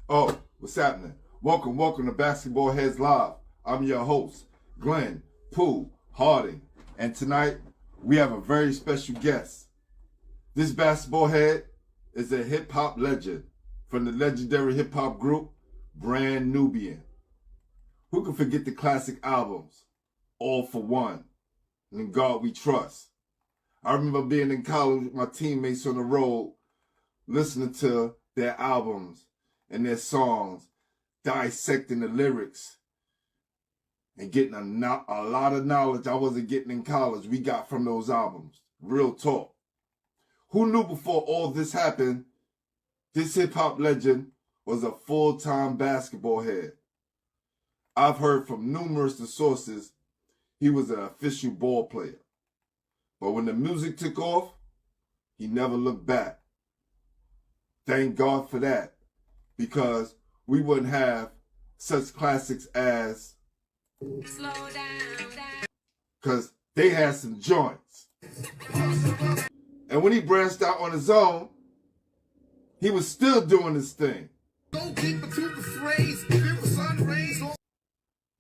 Oh, what's happening? Welcome to Basketballheadzz Live. I'm your host, Glenn Pooh Harding. And tonight, we have a very special guest. This basketballhead is a hip-hop legend from the legendary hip-hop group Brand Nubian. Who can forget the classic albums, All for One, and In God We Trust? I remember being in college with my teammates on the road, listening to their albums and their songs, dissecting the lyrics, and getting a lot of knowledge I wasn't getting in college we got from those albums. Real talk. Who knew before all this happened, this hip-hop legend was a full-time basketball head? I've heard from numerous sources he was an official ball player. But when the music took off, he never looked back. Thank God for that, because we wouldn't have such classics as Slow Down, because they had some joints. And when he branched out on his own, he was still doing his thing.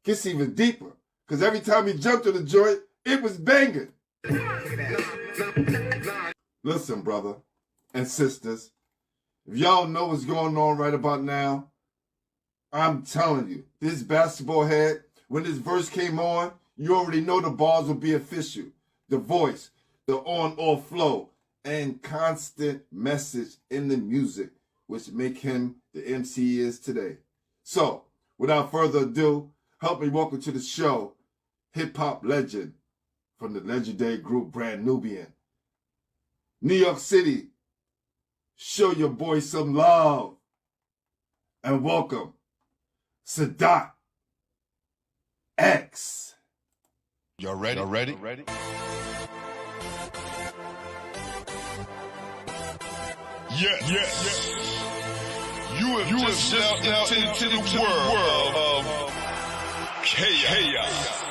Gets even deeper, because every time he jumped on the joint, it was banging. Listen, brother and sisters, if y'all know what's going on right about now, I'm telling you, this basketball head, when this verse came on, you already know the bars will be official. The voice, the on-off flow, and constant message in the music, which make him the MC he is today. So, without further ado, help me welcome to the show, hip-hop legend from the Legendary Group Brand Nubian. New York City, show your boy some love. And welcome, Sadat X. Y'all ready? Y'all ready? Yes. You have just stepped into the world of chaos.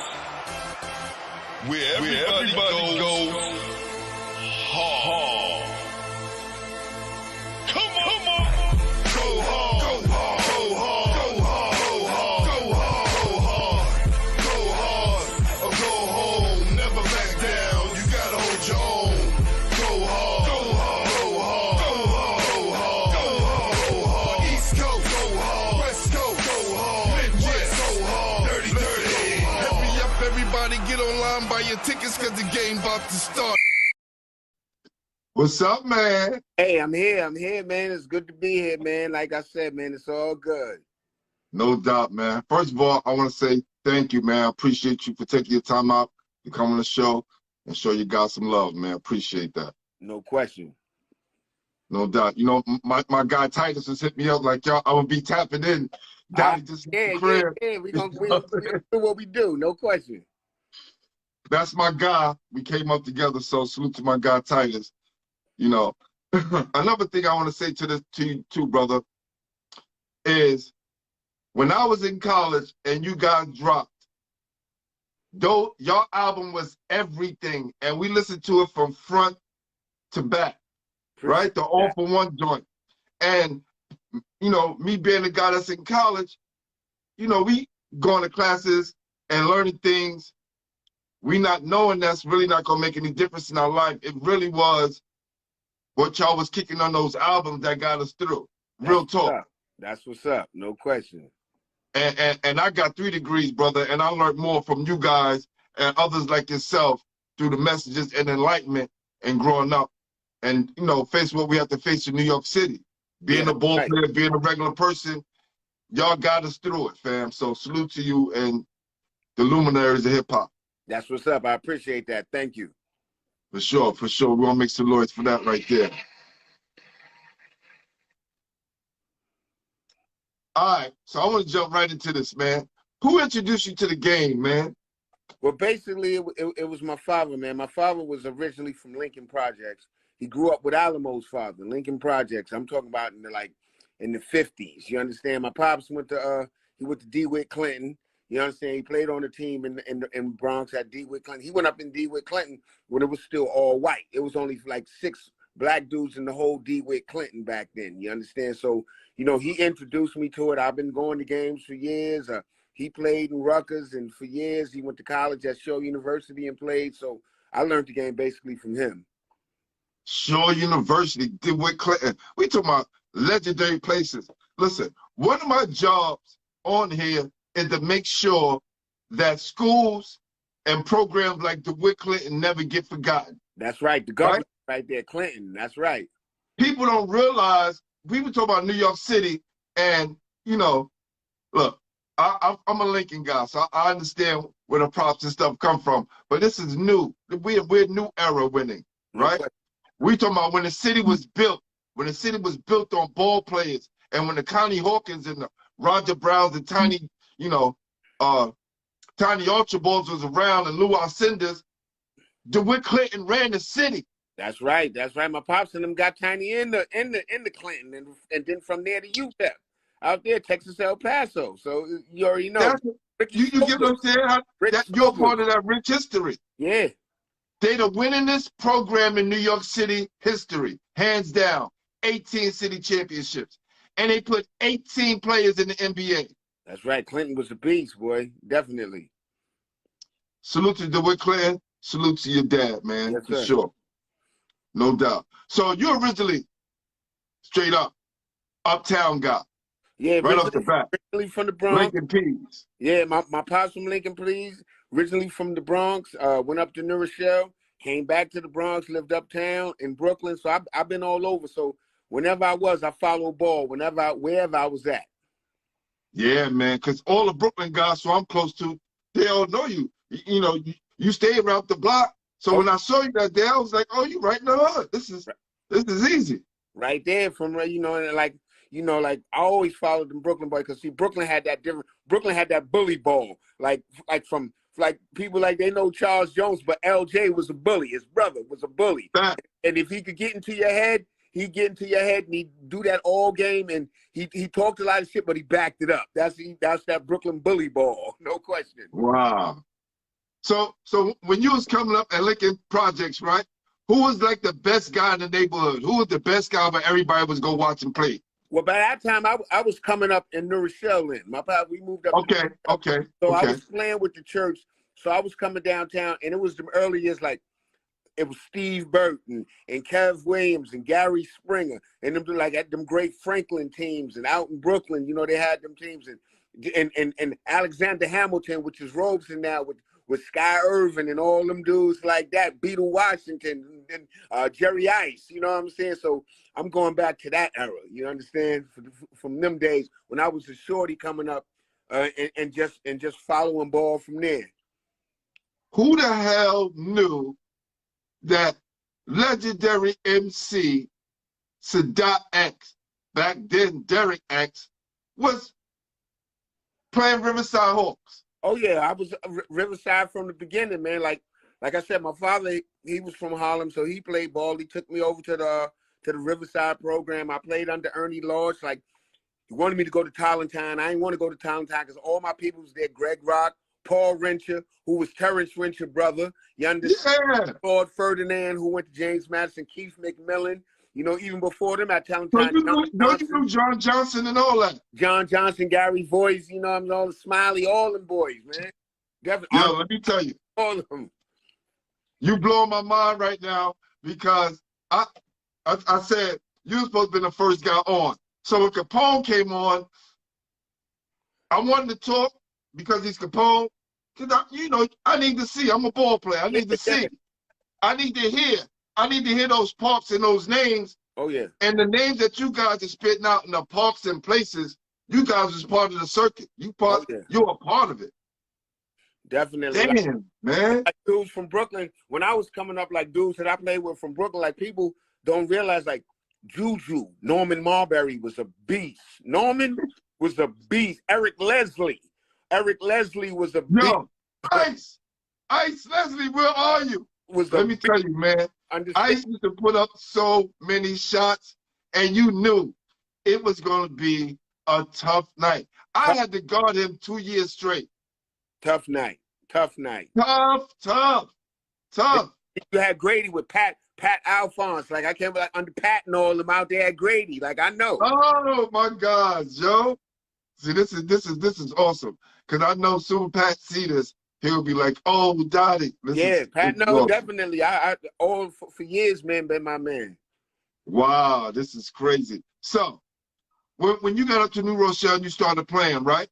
Where everybody goes hard. Come on. Go hard. Go hard. Go hard. Go hard. Go hard. Go hard. Or go home. Never back down. You gotta hold your own. Go hard. Go hard. Go hard. Go hard. Go hard. Go hard. East Coast. Go hard. West Coast. Go hard. Midwest. Go hard. Dirty. Hurry up, everybody. Get online, buy your tickets, cause the game about to start. What's up, man? Hey, I'm here, man. It's good to be here, man. Like I said, man, it's all good. No doubt, man. First of all, I want to say thank you, man. I appreciate you for taking your time out to come on the show and show you guys some love, man. Appreciate that. No question. No doubt. You know, my guy Titus has hit me up like, y'all, I'm going to be tapping in. Daddy, just Yeah. We gonna do what we do. No question. That's my guy. We came up together, so salute to my guy Titus. You know, another thing I want to say to you too, brother, is when I was in college and you guys dropped, though your album was everything, and we listened to it from front to back, right? The All for One joint. And, you know, me being the guy that's in college, you know, we going to classes and learning things. We not knowing that's really not going to make any difference in our life. It really was what y'all was kicking on those albums that got us through. Real talk. That's what's up. No question. And I got 3 degrees, brother, and I learned more from you guys and others like yourself through the messages and enlightenment and growing up. And, you know, face what we have to face in New York City. Being a ball player, being a regular person, y'all got us through it, fam. So salute to you and the luminaries of hip-hop. That's what's up. I appreciate that. Thank you. For sure. We're going to make some noise for that right there. All right, so I want to jump right into this, man. Who introduced you to the game, man? Well, basically, it was my father, man. My father was originally from Lincoln Projects. He grew up with Alamo's father, Lincoln Projects. I'm talking about in the 50s. You understand? My pops went to DeWitt Clinton. You understand? He played on the team in Bronx at DeWitt Clinton. He went up in DeWitt Clinton when it was still all white. It was only like 6 black dudes in the whole DeWitt Clinton back then. You understand? So, you know, he introduced me to it. I've been going to games for years. He played in Rutgers, and for years he went to college at Shaw University and played. So I learned the game basically from him. Shaw University, DeWitt Clinton. We talking about legendary places. Listen, one of my jobs on here is to make sure that schools and programs like DeWitt Clinton never get forgotten. That's right. The government right there, Clinton. That's right. People don't realize, people talk about New York City, and, you know, look, I'm a Lincoln guy, so I understand where the props and stuff come from. But this is new. We're new era winning, right? We talking about when the city was built, on ball players, and when the Connie Hawkins and the Roger Browns and Tiny, you know, Tiny Archibalds was around and Lou Alcindor's, DeWitt Clinton ran the city. That's right. That's right. My pops and them got Tiny in the Clinton, and then from there to UTEP out there, Texas, El Paso. So you already know. You get what I'm saying? You're part of that rich history. Yeah. They the winningest program in New York City history, hands down. 18 city championships, and they put 18 players in the NBA. That's right. Clinton was a beast, boy. Definitely. Salute to DeWitt Clinton. Salute to your dad, man. Yes, for sir. Sure. No doubt. So you originally, straight up, uptown guy. Yeah, right off the bat. Originally from the Bronx. Lincoln Peas. Yeah, my pops from Lincoln Peas. Originally from the Bronx. Went up to New Rochelle. Came back to the Bronx. Lived uptown in Brooklyn. So I've been all over. So whenever I followed ball. Wherever I was at. Yeah, man. Because all the Brooklyn guys, so I'm close to, they all know you. You know, you stay around the block. So when I saw you that day, I was like, oh, you right in the hood. This is easy. Right there from, you know, and like I always followed them Brooklyn boy, because see, Brooklyn had that bully ball. Like from people like they know Charles Jones, but LJ was a bully. His brother was a bully. And if he could get into your head, he'd get into your head, and he'd do that all game, and he talked a lot of shit, but he backed it up. That's that Brooklyn bully ball, no question. Wow. So when you was coming up at Lincoln Projects, right? Who was like the best guy in the neighborhood? Who was the best guy where everybody was go watch and play? Well, by that time, I was coming up in New Rochelle. My papa, we moved up. Okay. So I was playing with the church. So I was coming downtown, and it was the early years, like it was Steve Burton and Kev Williams and Gary Springer and them like at them great Franklin teams, and out in Brooklyn, you know, they had them teams, and Alexander Hamilton, which is Robeson now, with Sky Irvin and all them dudes like that, Beetle Washington and Jerry Ice, you know what I'm saying? So I'm going back to that era, you understand? From them days when I was a shorty coming up and just following ball from there. Who the hell knew that legendary MC Sadat X, back then Derek X, was playing Riverside Hawks? Oh yeah, I was Riverside from the beginning, man. Like I said, my father, he was from Harlem, so he played ball. He took me over to the Riverside program. I played under Ernie Lodge. Like, he wanted me to go to Tallentine. I didn't want to go to Tallentine because all my people was there. Greg Rock, Paul Rencher, who was Terrence Rencher brother. You understand? Yeah. Claude Ferdinand, who went to James Madison, Keith McMillan. You know, even before them at Tallentine. So you knew John Johnson and all that? John Johnson, Gary Voice, you know, I'm all the Smiley, all them boys, man. Definitely. Yo, let me tell you. All of them. You blowing my mind right now, because I said you were supposed to be the first guy on. So when Capone came on, I wanted to talk because he's Capone. Because, you know, I need to see. I'm a ball player. I need to see. I need to hear. I need to hear those parks and those names. Oh, yeah. And the names that you guys are spitting out in the parks and places, you guys was part of the circuit. You're a part of it. Definitely. Damn, man. Like dudes from Brooklyn, when I was coming up, like dudes that I played with from Brooklyn, like people don't realize, like Juju, Norman Marbury was a beast. Norman was a beast. Eric Leslie was a beast. Yo, Ice Leslie, where are you? Let me tell you, man. Ice used to put up so many shots, and you knew it was going to be a tough night. I had to guard him 2 years straight. Tough night. Tough. You had Grady with Pat Pat Alphonse. Like I came like under Pat and all them out there at Grady. Like I know. Oh my God, Joe. See, this is awesome. Cause I know soon Pat see this, he'll be like, "Oh, Dottie." Pat. No, awesome. definitely. I all for years, man, been my man. Wow, this is crazy. So, when you got up to New Rochelle and you started playing, right?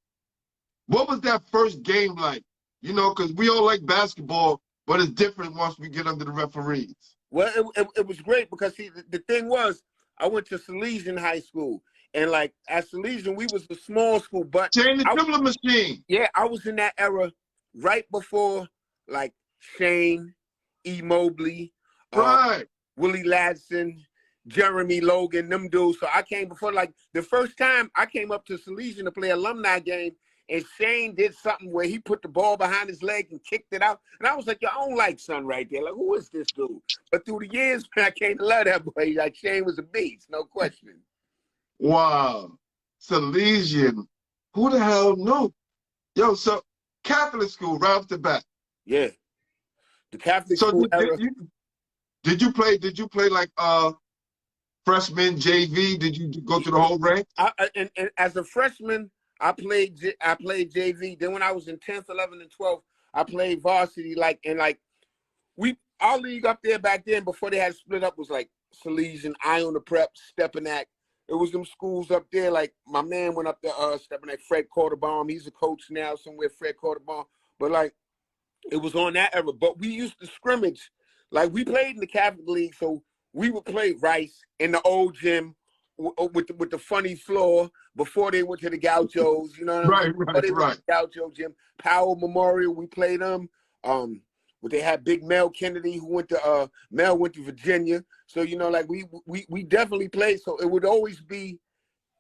What was that first game like? You know, because we all like basketball, but it's different once we get under the referees. Well, it was great because see, the thing was, I went to Salesian High School, and like at Salesian, we was a small school, but Change the dribbling machine. Yeah, I was in that era right before like Shane, E. Mobley, Right. Willie Ladson, Jeremy Logan, them dudes. So I came before, like the first time I came up to Salesian to play alumni game, and Shane did something where he put the ball behind his leg and kicked it out. And I was like, yo, I don't like son right there. Like, who is this dude? But through the years, man, I came to love that boy. Like Shane was a beast, no question. Wow. Salesian. Who the hell knew? Yo, so Catholic school right off the bat. Yeah. The Catholic So school era. did you play like freshman JV? Did you go through the whole rank? And as a freshman, I played JV. Then when I was in 10th, 11th, and 12th, I played varsity. Our league up there back then before they had split up was like Salesian, Iona Prep, Stepinac. It was them schools up there. Like my man went up there, Stepinac, Fred Quarterbaum. He's a coach now somewhere, Fred Quarterbaum. But like it was on that era. But we used to scrimmage. Like we played in the Catholic League, so we would play Rice in the old gym with the funny floor before they went to the Gauchos, you know what I mean? Right. Gaucho gym, Powell Memorial, we played them. But they had Big Mel Kennedy who went to Mel went to Virginia. So you know, like we definitely played. So it would always be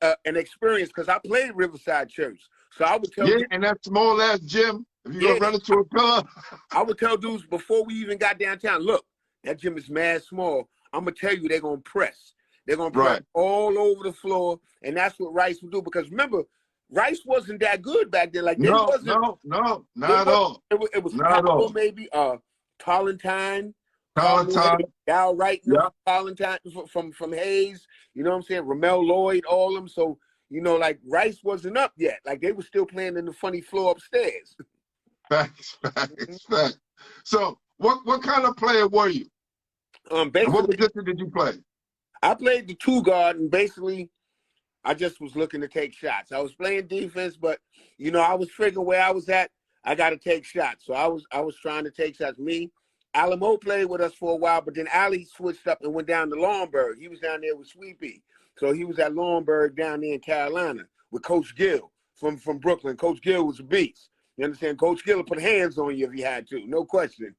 an experience because I played Riverside Church. So I would tell and that small ass gym, if you're gonna run into a pillar. I would tell dudes before we even got downtown, look, that gym is mad small. I'm gonna tell you they're gonna press. They're going to press all over the floor, and that's what Rice would do. Because remember, Rice wasn't that good back then. Like not at all. It was Powell, maybe Tollentine, Gal Wright, Tollentine from Hayes. You know what I'm saying? Ramel Lloyd, all them. So you know, like Rice wasn't up yet. Like they were still playing in the funny floor upstairs. Facts. So what kind of player were you? Basically, what position did you play? I played the two guard, and basically, I just was looking to take shots. I was playing defense, but you know, I was figuring where I was at. I got to take shots, so I was trying to take shots. Me, Alamo played with us for a while, but then Ali switched up and went down to Laurinburg. He was down there with Sweepy, so he was at Laurinburg down there in Carolina with Coach Gill from Brooklyn. Coach Gill was a beast. You understand? Coach Gill would put hands on you if he had to, no question.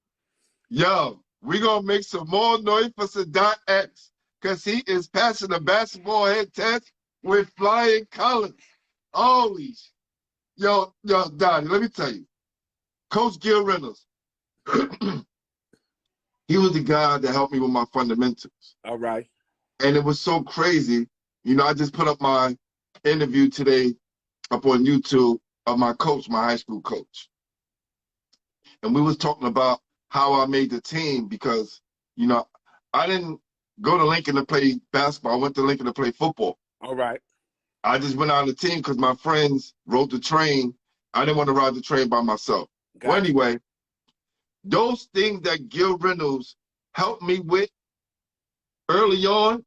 Yo, we gonna make some more noise for Sadat X. Because he is passing the basketball head test with flying colors. Holy yo, Donnie, let me tell you. Coach Gil Reynolds, he was the guy that helped me with my fundamentals. All right. And it was so crazy. You know, I just put up my interview today up on YouTube of my coach, my high school coach. And we was talking about how I made the team because, you know, I didn't go to Lincoln to play basketball. I went to Lincoln to play football. All right. I just went on the team because my friends rode the train. I didn't want to ride the train by myself. Well, anyway, those things that Gil Reynolds helped me with early on,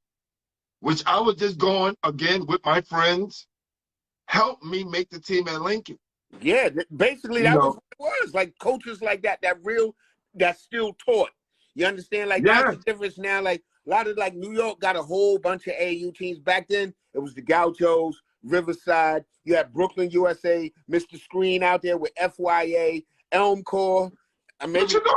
which I was just going, again, with my friends, helped me make the team at Lincoln. Yeah, basically that was what it was. Like coaches like that's still taught. You understand? Like that's the difference now. Like a lot of like New York got a whole bunch of AU teams. Back then, it was the Gauchos, Riverside. You had Brooklyn, USA, Mr. Screen out there with FYA, Elmcore. What you know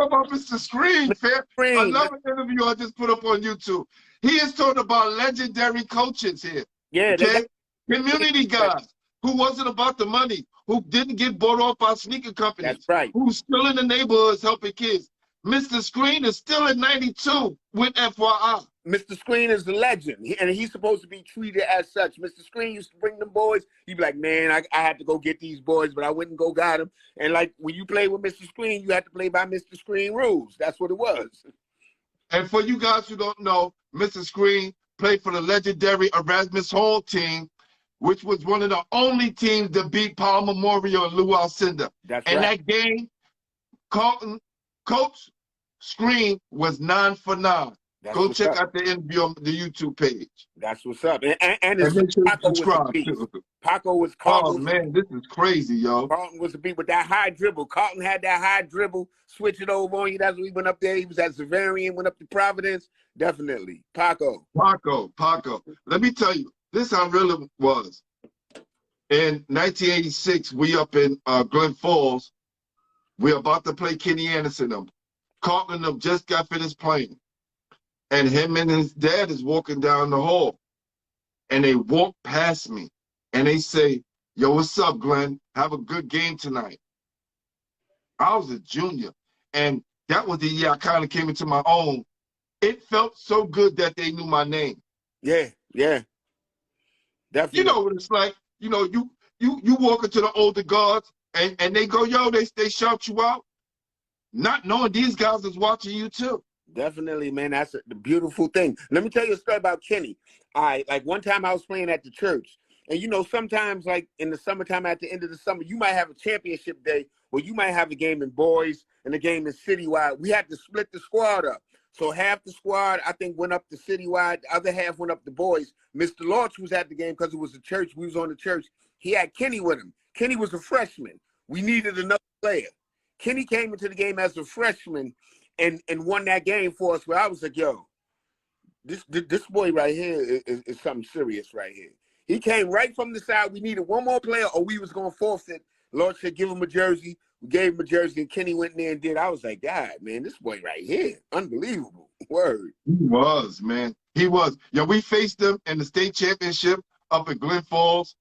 about Mr. Screen, fam? Another interview I just put up on YouTube. He is talking about legendary coaches here. Yeah, okay? Community guys who wasn't about the money, who didn't get bought off by sneaker companies. That's right. Who's still in the neighborhoods helping kids. Mr. Screen is still at 92 with FYI. Mr. Screen is the legend, and he's supposed to be treated as such. Mr. Screen used to bring them boys. He'd be like, man, I had to go get these boys, but I wouldn't go got them. And like when you play with Mr. Screen, you had to play by Mr. Screen rules. That's what it was. And for you guys who don't know, Mr. Screen played for the legendary Erasmus Hall team, which was one of the only teams to beat Paul Memorial and Lou Alcindor. That's and right. that game, Carlton, Coach Screen was 9 for 9. That's Go what's check up. out the interview on the YouTube page. That's what's up. And And his make sure you Paco was a subscribe beast. too. Paco was Oh Carlton. man, this is crazy, yo. Carlton was a beat with that high dribble. Carlton had that high dribble, switch it over on you. That's when he went up there. He was at Zavarian, went up to Providence. Definitely. Paco. Paco. Let me tell you, this how real it was. In 1986, we up in Glen Falls. We're about to play Kenny Anderson. Them. Carlton them just got finished playing. And him and his dad is walking down the hall. And they walk past me. And they say, yo, what's up, Glenn? Have a good game tonight. I was a junior. And that was the year I kind of came into my own. It felt so good that they knew my name. Yeah. Definitely. You know what it's like. You know, you walk into the older guards and they go, yo, they shout you out. Not knowing these guys is watching you too. Definitely, man. That's the beautiful thing. Let me tell you a story about Kenny. Like one time I was playing at the church. And, you know, sometimes, like, in the summertime, at the end of the summer, you might have a championship day where you might have a game in boys and a game in citywide. We had to split the squad up. So half the squad, I think, went up to citywide. The other half went up to boys. Mr. Lorch was at the game because it was a church. We was on the church. He had Kenny with him. Kenny was a freshman. We needed another player. Kenny came into the game as a freshman and won that game for us, where I was like, yo, this boy right here is something serious right here. He came right from the side. We needed one more player or we was going to forfeit. Lord said, give him a jersey. We gave him a jersey, and Kenny went in there and did. I was like, God, man, this boy right here, unbelievable. Word. He was, man. He was. Yeah, we faced them in the state championship up at Glen Falls,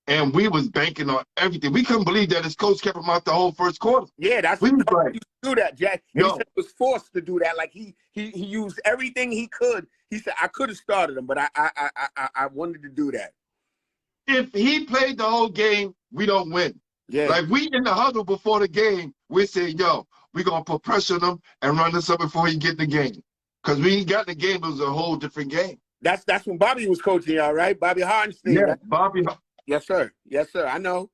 and we was banking on everything. We couldn't believe that his coach kept him out the whole first quarter. Yeah, that's we was what like, he do that, Jack. And he yo, said he was forced to do that. Like he used everything he could. He said, I could have started him, but I wanted to do that. if he played the whole game, we don't win. Yeah. Like, we in the huddle before the game, we say, yo, we're going to put pressure on him and run this up before he get in the game. Because when he got in the game, it was a whole different game. That's when Bobby was coaching y'all, right? Bobby Hardenstein. Yeah, Right? Bobby. Yes, sir. Yes, sir. I know.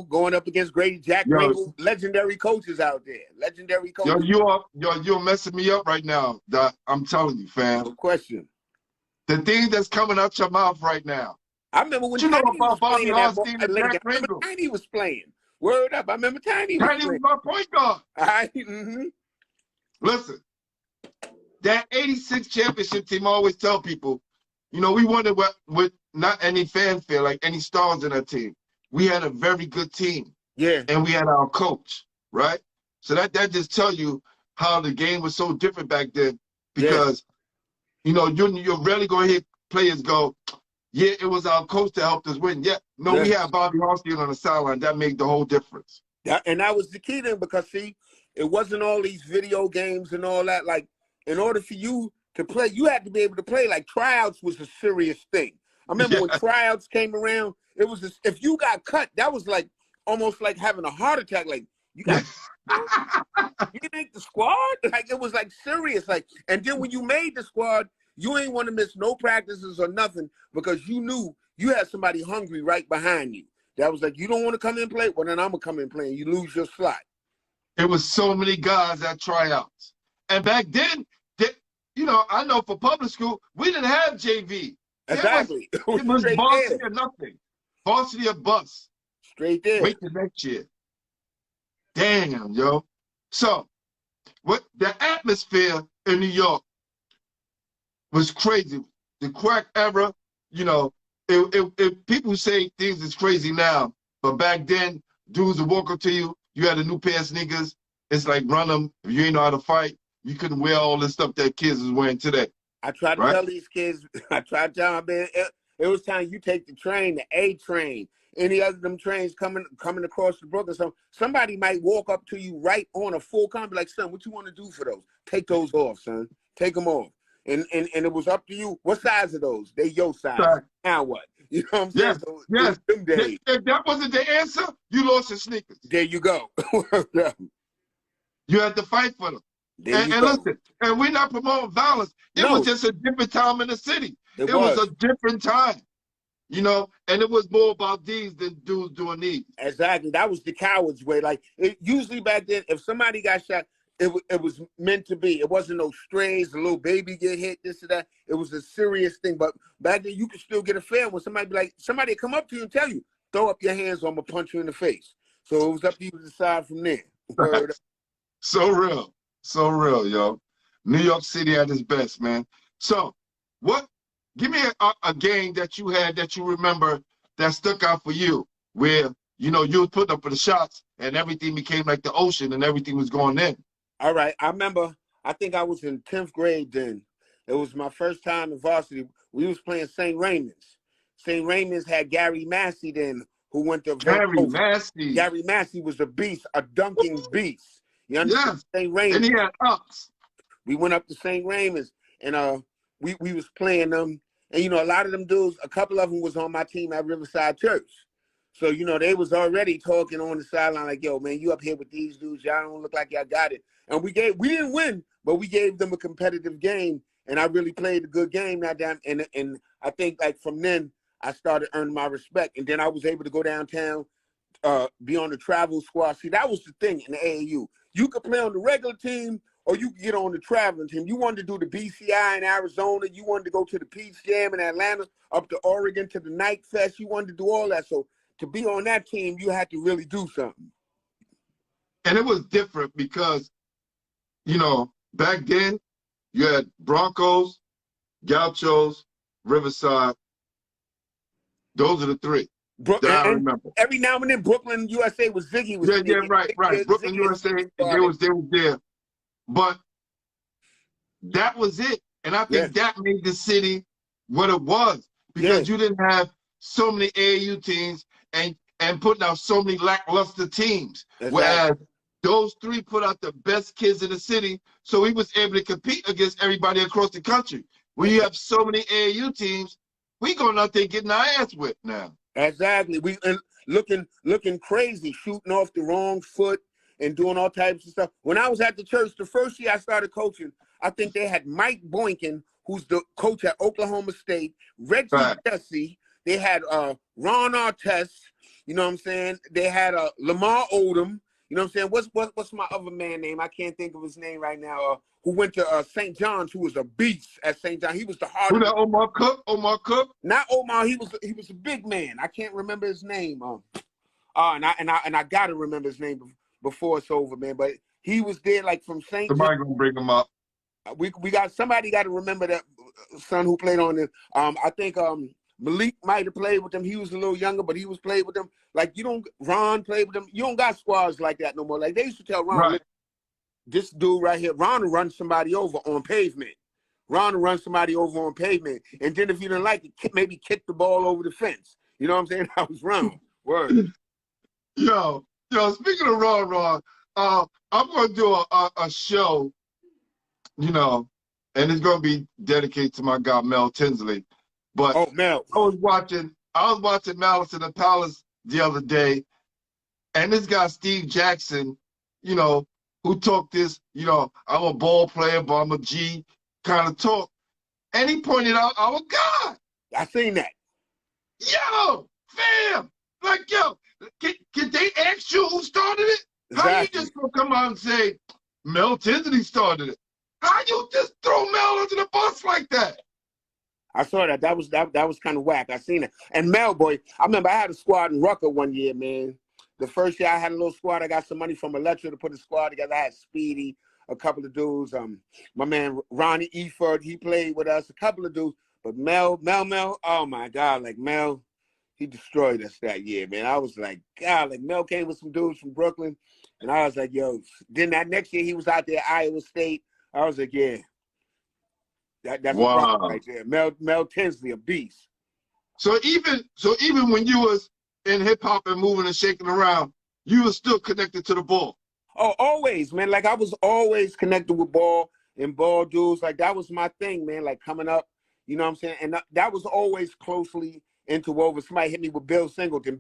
Going up against Grady Jack Ringle, legendary coaches out there. Legendary coaches. You're messing me up right now, Doc. I'm telling you, fam. No question. The thing that's coming out your mouth right now. I remember when you know Tiny about Bobby Hardenstein and Jack Ringle. Tiny was playing. Word up. I remember Tiny was Tiny playing. was my point guard. All right. Mm-hmm. Listen, that 86 championship team, I always tell people, you know, we won it with not any fanfare, like any stars in our team. We had a very good team. Yeah. And we had our coach, right? So that just tell you how the game was so different back then, because, you know, you're rarely going to hear players go, yeah, it was our coach that helped us win. Yeah, no, we had Bobby Hardenstein on the sideline. That made the whole difference. And that was the key then, because, see, it wasn't all these video games and all that. Like, in order for you to play, you had to be able to play. Like, tryouts was a serious thing. I remember when tryouts came around, it was just, if you got cut, that was like almost like having a heart attack. Like, you got you didn't make the squad? Like, it was like serious. Like, and then when you made the squad, you ain't want to miss no practices or nothing, because you knew you had somebody hungry right behind you. That was like, you don't want to come in and play? Well, then I'm going to come in and play, and you lose your slot. It was so many guys at tryouts. And back then, you know, I know for public school, we didn't have JV. Exactly. It was varsity or nothing. Varsity or bust. Straight there. Wait till next year. Damn, yo. So, what the atmosphere in New York was crazy. The crack era, you know, if people say things is crazy now, but back then, dudes would walk up to you, you had a new pair of sneakers, it's like, run them. If you ain't know how to fight, you couldn't wear all this stuff that kids is wearing today. I tried to tell these kids, it was time you take the train, the A train, any other of them trains coming across the Brooklyn. So somebody might walk up to you right on a full con, be like, son, what you want to do for those? Take those off, son. Take them off. And it was up to you. What size are those? They your size. Right. Now what? You know what I'm saying? Yes, so, yes. If that wasn't the answer, you lost your sneakers. There you go. You had to fight for them. There you And go. listen, and we're not promoting violence. It No, was just a different time in the city. it It was was. a different time, you know, and it was more about these than dudes doing these. Exactly. That was the coward's way. Like, usually back then, if somebody got shot, it was meant to be. It wasn't no strays, a little baby get hit, this or that. It was a serious thing. But back then, you could still get a fair when somebody be like, somebody come up to you and tell you, throw up your hands or I'm going to punch you in the face. So it was up to you to decide from there. Word. So real, yo. New York City at its best, man. So, give me a game that you had that you remember that stuck out for you, where, you know, you was putting up for the shots and everything became like the ocean and everything was going in. All right. I remember, I think I was in 10th grade then. It was my first time in varsity. We was playing St. Raymond's. St. Raymond's had Gary Massey then, who went to Gary Massey. Gary Massey was a beast, a dunking beast. You understand? Yes. St. Raymond's. And he had ups. We went up to St. Raymond's, and we was playing them. And, you know, a lot of them dudes, a couple of them was on my team at Riverside Church. So, you know, they was already talking on the sideline like, yo, man, you up here with these dudes. Y'all don't look like y'all got it. And we didn't win, but we gave them a competitive game. And I really played a good game that time. And I think, like, from then, I started earning my respect. And then I was able to go downtown, be on the travel squad. See, that was the thing in the AAU. You could play on the regular team or you could get on the traveling team. You wanted to do the BCI in Arizona. You wanted to go to the Peach Jam in Atlanta, up to Oregon to the Night Fest. You wanted to do all that. So to be on that team, you had to really do something. And it was different because, you know, back then you had Broncos, Gauchos, Riverside. Those are the three that I remember. Every now and then, Brooklyn, USA was Ziggy. Right. Brooklyn, USA, they was there. But that was it. And I think that made the city what it was because you didn't have so many AAU teams and putting out so many lackluster teams. Exactly. Whereas those three put out the best kids in the city, so he was able to compete against everybody across the country. When you have so many AAU teams, we going out there getting our ass whipped now. Exactly. We looking crazy, shooting off the wrong foot and doing all types of stuff. When I was at the church, the first year I started coaching, I think they had Mike Boykin, who's the coach at Oklahoma State, Reggie Jesse. They had Ron Artest. You know what I'm saying? They had Lamar Odom. You know what I'm saying? What's my other man name? I can't think of his name right now. Who went to St. John's, who was a beast at St. John. He was the hardest. Who that, Omar Cook? Omar Cook? Not Omar. He was a big man. I can't remember his name. And I gotta remember his name before it's over, man. But he was there like from St. Somebody gonna bring him up. We got somebody got to remember that son who played on it. I think Malik might have played with them. He was a little younger, but he was played with them. Like Ron played with them. You don't got squads like that no more. Like they used to tell Ron, this dude right here, Ron will run somebody over on pavement. Ron will run somebody over on pavement. And then if you didn't like it, maybe kick the ball over the fence. You know what I'm saying? That was Ron. Word. Yo, speaking of Ron, I'm going to do a show, you know, and it's going to be dedicated to my guy, Mel Tinsley. But Mel. I was watching Malice in the Palace the other day, and this guy, Steve Jackson, you know, who talked this, you know, I'm a ball player, but I'm a G kind of talk. And he pointed out our guy. I seen that. Yo, fam, like, yo, can they ask you who started it? Exactly. How you just gonna come out and say, Mel Tinsley started it? How you just throw Mel under the bus like that? I saw that. That was kind of whack. I seen it. And Mel, boy, I remember I had a squad in Rucker one year, man. The first year I had a little squad. I got some money from Electra to put a squad together. I had Speedy, a couple of dudes. My man Ronnie Eford, he played with us. A couple of dudes. But Mel, oh my God, like Mel, he destroyed us that year, man. I was like, God, like Mel came with some dudes from Brooklyn, and I was like, yo. Then that next year he was out there at Iowa State. I was like, yeah. That's wow. Right there. Mel Tinsley, a beast. So even when you was in hip hop and moving and shaking around, you were still connected to the ball. Oh, always, man. Like I was always connected with ball and ball dudes. Like that was my thing, man. Like coming up, you know what I'm saying? And that was always closely interwoven. Somebody hit me with Bill Singleton,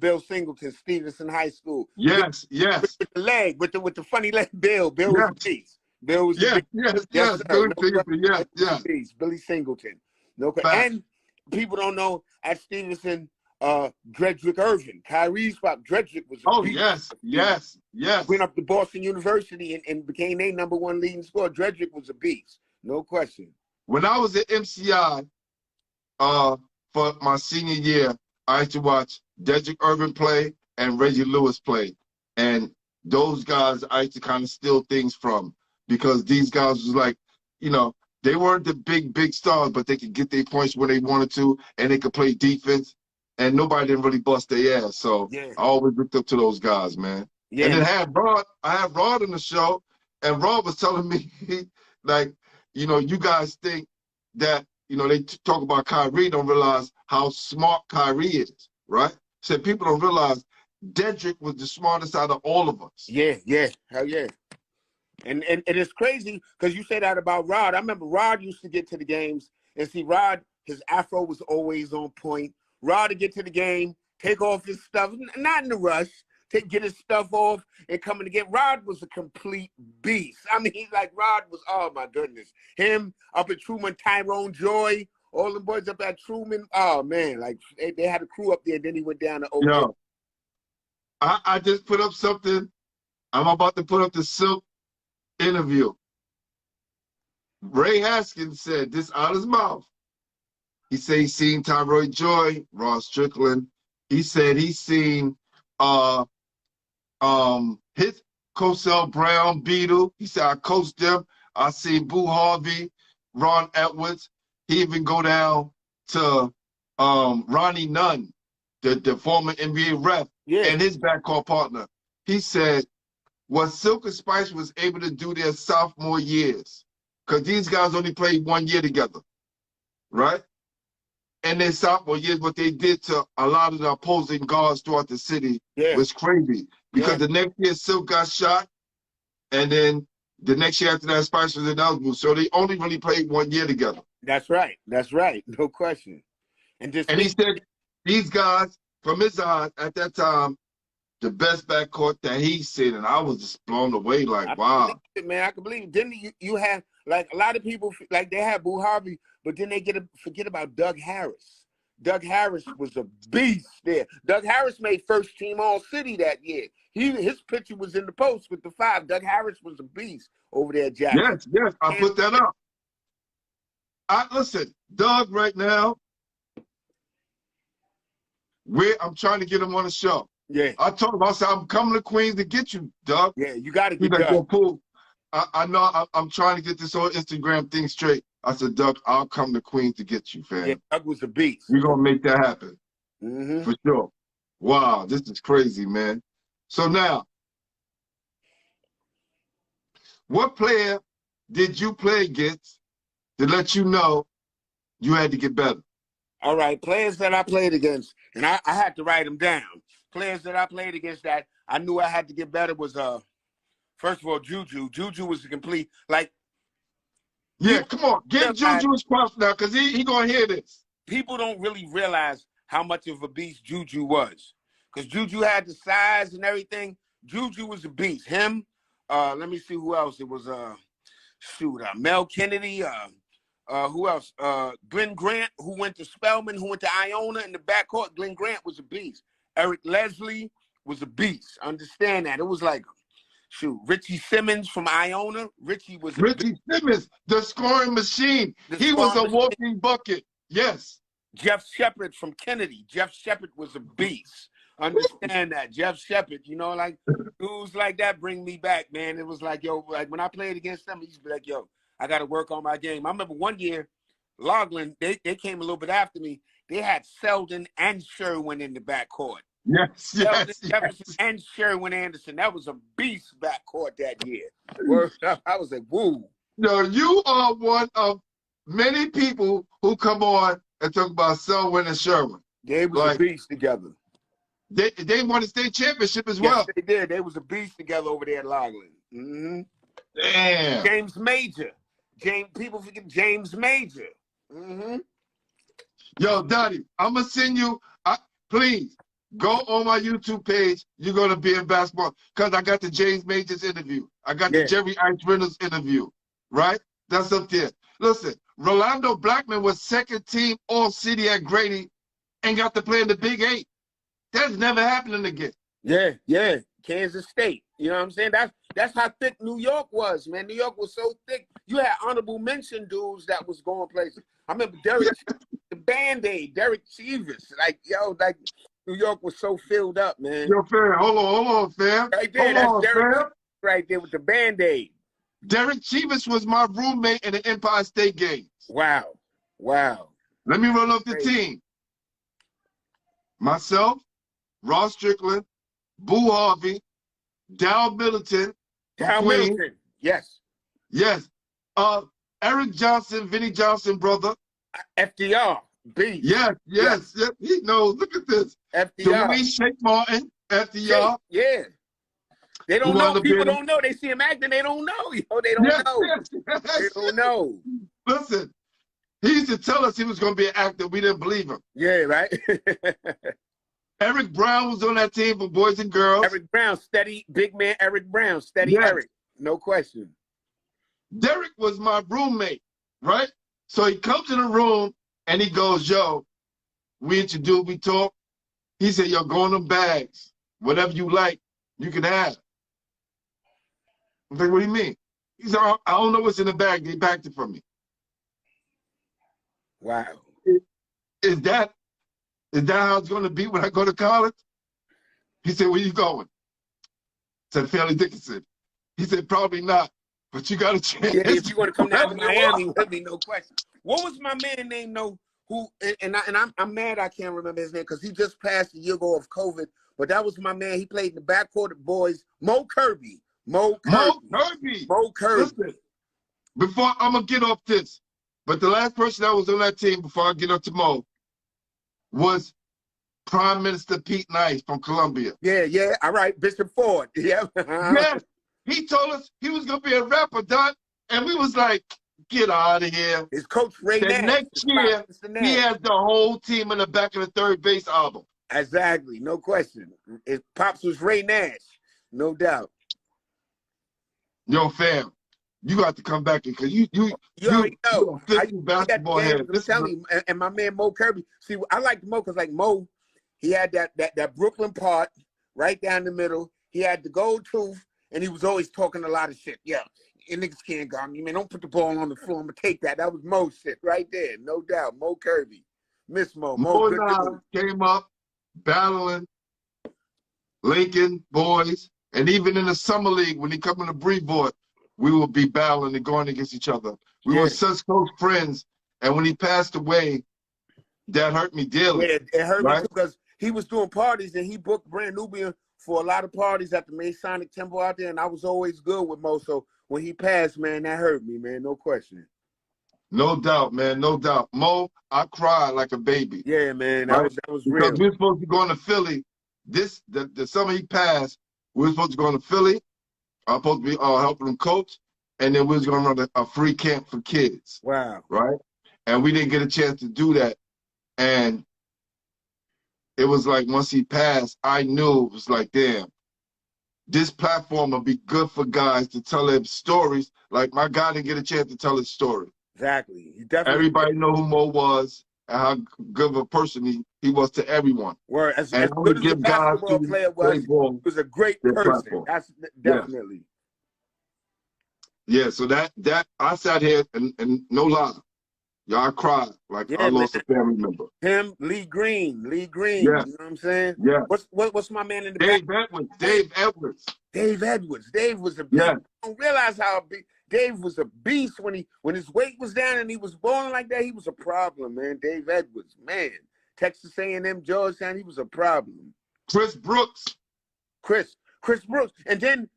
Stevenson High School. Yes. With the leg, with the funny leg, Bill was a beast. Bill was Yes, the yes, yes, yes. sir. Billy No Singleton, yes, question. yes. Billy Singleton. No question. Facts. And people don't know at Stevenson, Dredrick Irvin, Kyrie's pop. Dredrick was a Oh, beast. yes, yes, yes. Went up to Boston University and became their #1 leading scorer. Dredrick was a beast. No question. When I was at MCI for my senior year, I used to watch Dedrick Irvin play and Reggie Lewis play. And those guys I used to kind of steal things from because these guys was like, you know, they weren't the big stars, but they could get their points when they wanted to, and they could play defense, and nobody didn't really bust their ass. So Yeah. I always looked up to those guys, man. Yeah. And then I had Rod on the show, and Rod was telling me, like, you know, you guys think that, you know, they talk about Kyrie, don't realize how smart Kyrie is, right? Said people don't realize Dedrick was the smartest out of all of us. Yeah, yeah, hell yeah. And it's crazy because you say that about Rod. I remember Rod used to get to the games and see Rod, his afro was always on point. Rod would get to the game, take off his stuff, not in a rush, get his stuff off and come in the game. Rod was a complete beast. I mean, like Rod was, oh my goodness. Him up at Truman, Tyrone Joy, all the boys up at Truman. Oh man, like they had a crew up there, then he went down to Oakland. Yo, I just put up something. I'm about to put up the Silk interview. Ray Haskins said this out of his mouth. He said he's seen Tyroy Joy, Ross Strickland. He said he's seen his Cosell Brown, Beetle. He said I coached them. I seen Boo Harvey, Ron Edwards. He even go down to Ronnie Nunn, the former NBA ref, and his backcourt partner. He said what Silk and Spice was able to do their sophomore years, because these guys only played 1 year together, right? And their sophomore years, what they did to a lot of the opposing guards throughout the city was crazy. Because the next year Silk got shot, and then the next year after that, Spice was ineligible. So they only really played 1 year together. That's right. That's right. No question. And he said these guys, from his eyes at that time, the best backcourt that he's seen, and I was just blown away. Like, wow, man, I can believe it. Didn't you have like a lot of people like they had Boo Harvey, but then they forget about Doug Harris. Doug Harris was a beast there. Doug Harris made first team All City that year. His picture was in the post with the 5. Doug Harris was a beast over there, Jack. Yes, I put that up. Listen, Doug right now, I'm trying to get him on the show. Yeah. I told him, I said, I'm coming to Queens to get you, Doug. Yeah, you got to get He's like, Doug. Cool. I know I'm trying to get this whole Instagram thing straight. I said, Doug, I'll come to Queens to get you, fam. Yeah, Doug was a beast. We're going to make that happen. Mm-hmm. For sure. Wow, this is crazy, man. So now, what player did you play against to let you know you had to get better? All right, players that I played against, and I had to write them down. Players that I played against that I knew I had to get better was, first of all, Juju. Juju was a complete, like. Yeah, come on. Give Juju his props now, because he going to hear this. People don't really realize how much of a beast Juju was. Because Juju had the size and everything. Juju was a beast. Him, let me see who else. It was, Mel Kennedy, who else? Glenn Grant, who went to Spelman, who went to Iona in the backcourt. Glenn Grant was a beast. Eric Leslie was a beast. Understand that. It was like, Richie Simmons from Iona. Richie Simmons, the scoring machine. He was a walking bucket. Yes. Jeff Shepard from Kennedy. Jeff Shepard was a beast. Understand that. Jeff Shepard, you know, like dudes like that bring me back, man. It was like, yo, like when I played against them, he used to be like, yo, I got to work on my game. I remember one year, Loughlin, they came a little bit after me. They had Selden and Sherwin in the backcourt. Yes. Jefferson and Sherwin Anderson. That was a beast backcourt that year. I was like, woo. No, you are one of many people who come on and talk about Selwyn and Sherwin. They was a beast together. They won the state championship as well. Yes, they did. They was a beast together over there at Loughlin. Mm-hmm. Damn. James Major. People forget James Major. Mm-hmm. Yo, Dottie, I'm going to send you, please, Go on my YouTube page. You're going to be in basketball because I got the James Majors interview. I got the Jerry Ice Reynolds interview, right? That's up there. Listen, Rolando Blackman was second team All-City at Grady and got to play in the Big 8. That's never happening again. Yeah. Kansas State. You know what I'm saying? That's how thick New York was, man. New York was so thick. You had honorable mention dudes that was going places. I remember Derek, the Band-Aid, Derek Chivas. Like, New York was so filled up, man. Yo, fam, hold on, fam. Right there, that's Derek right there with the Band-Aid. Derek Chivas was my roommate in the Empire State Games. Wow. Let me run off the team. Myself, Ross Strickland, Boo Harvey, Dow Middleton. Yes. Eric Johnson, Vinnie Johnson, brother. FDR, B. Yes. He knows. Look at this. FDR. Dwayne Shake Martin, FDR. Yeah. They don't know. People don't know. They see him acting. They don't know. They don't know. They don't know. Listen, he used to tell us he was going to be an actor. We didn't believe him. Yeah, right. Eric Brown was on that team for boys and girls. Eric Brown, steady, big man Eric Brown, steady Eric. No question. Derek was my roommate, right? So he comes in the room and he goes, yo, we introduce, we talk. He said, yo, go in them bags. Whatever you like, you can have. I'm like, what do you mean? He said, I don't know what's in the bag. They packed it for me. Wow. Is that how it's going to be when I go to college? He said, where you going? I said, Fairleigh Dickinson. He said, probably not, but you got a chance. Yeah, if you want to come down to Miami with me, no question. What was my man name, though, who, I'm mad I can't remember his name because he just passed a year ago of COVID, but that was my man. He played in the backcourt of boys, Mo Kirby. Mo Kirby. Listen, before I'm going to get off this, but the last person that was on that team before I get up to Mo was Prime Minister Pete Nice from Columbia. Yeah, all right, Bishop Ford. Yeah. Yes, he told us he was going to be a rapper, Doc, and we was like, get out of here. His coach, Ray Nash. Next year, he had the whole team in the back of the third base album. Exactly, no question. His pops was Ray Nash, no doubt. Yo, fam, you got to come back because you already know. Basketball head. I'm telling you, and my man Mo Kirby. See, I like Mo because like Mo, he had that Brooklyn part right down the middle. He had the gold tooth, and he was always talking a lot of shit. Yeah, you niggas can't guard me, man. Don't put the ball on the floor. I'm gonna take that. That was Mo shit right there, no doubt. Mo Kirby, Miss Mo. Mo and I came up battling Lincoln boys. And even in the summer league, when he come in the Breeboard, we would be battling and going against each other. We were such close friends. And when he passed away, that hurt me dearly. Yeah, it hurt me too because he was doing parties and he booked Brand Nubian for a lot of parties at the Masonic Temple out there. And I was always good with Mo. So when he passed, man, that hurt me, man. No question. No doubt, man. No doubt. Mo, I cried like a baby. Yeah, man. That was real. Because we were supposed to be going to Philly. The summer he passed, we were supposed to go to Philly. I was supposed to be helping him coach, and then we was going to run a free camp for kids. Wow. Right? And we didn't get a chance to do that. And it was like once he passed, I knew it was like, damn, this platform will be good for guys to tell their stories. Like my guy didn't get a chance to tell his story. Exactly. He definitely Everybody know who Mo was and how good of a person he was to everyone. Word. As good as a basketball player was, he was a great person. That's definitely. Yeah, so that I sat here and no lie, y'all cried like I lost a family member. Him, Lee Green. Yeah. You know what I'm saying? Yeah. What's my man in the back? Dave Edwards. Dave Edwards. Dave was a beast. Yeah. I don't realize how big Dave was a beast when his weight was down and he was balling like that. He was a problem, man. Dave Edwards, man. Texas A&M, Georgetown, he was a problem. Chris Brooks. Chris Brooks. And then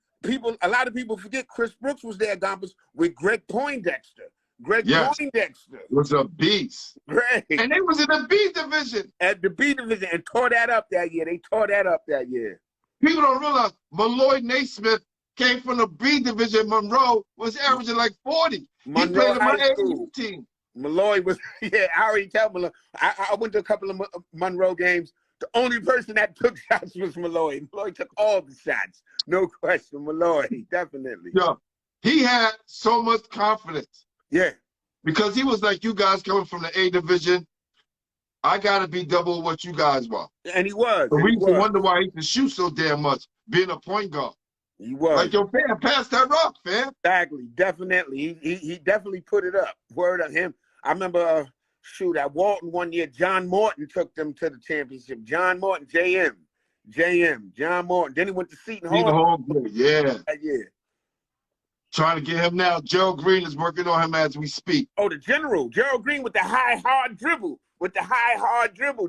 a lot of people forget Chris Brooks was there, Gompers, with Greg Poindexter. Poindexter was a beast. Greg. And they was in the B division. At the B division and tore that up that year. They tore that up that year. People don't realize Malloy Naismith came from the B division. Monroe was averaging like 40. Monroe he played in my AAU team. Malloy was, I already tell Malloy. I went to a couple of Monroe games. The only person that took shots was Malloy. Malloy took all the shots. No question. Malloy, definitely. Yeah. He had so much confidence. Yeah. Because he was like, you guys coming from the A division, I got to be double what you guys were. And he was. But we he used to was. wonder why he could shoot so damn much, being a point guard. He was. Like, yo, fam, pass that rock, fam. Exactly. Definitely. He definitely put it up. Word of him. I remember, shoot, at Walton one year, John Morton took them to the championship. John Morton, John Morton. Then he went to Seton Hall. Yeah. Yeah. Trying to get him now. Gerald Green is working on him as we speak. Oh, the general. Gerald Green with the high, hard dribble.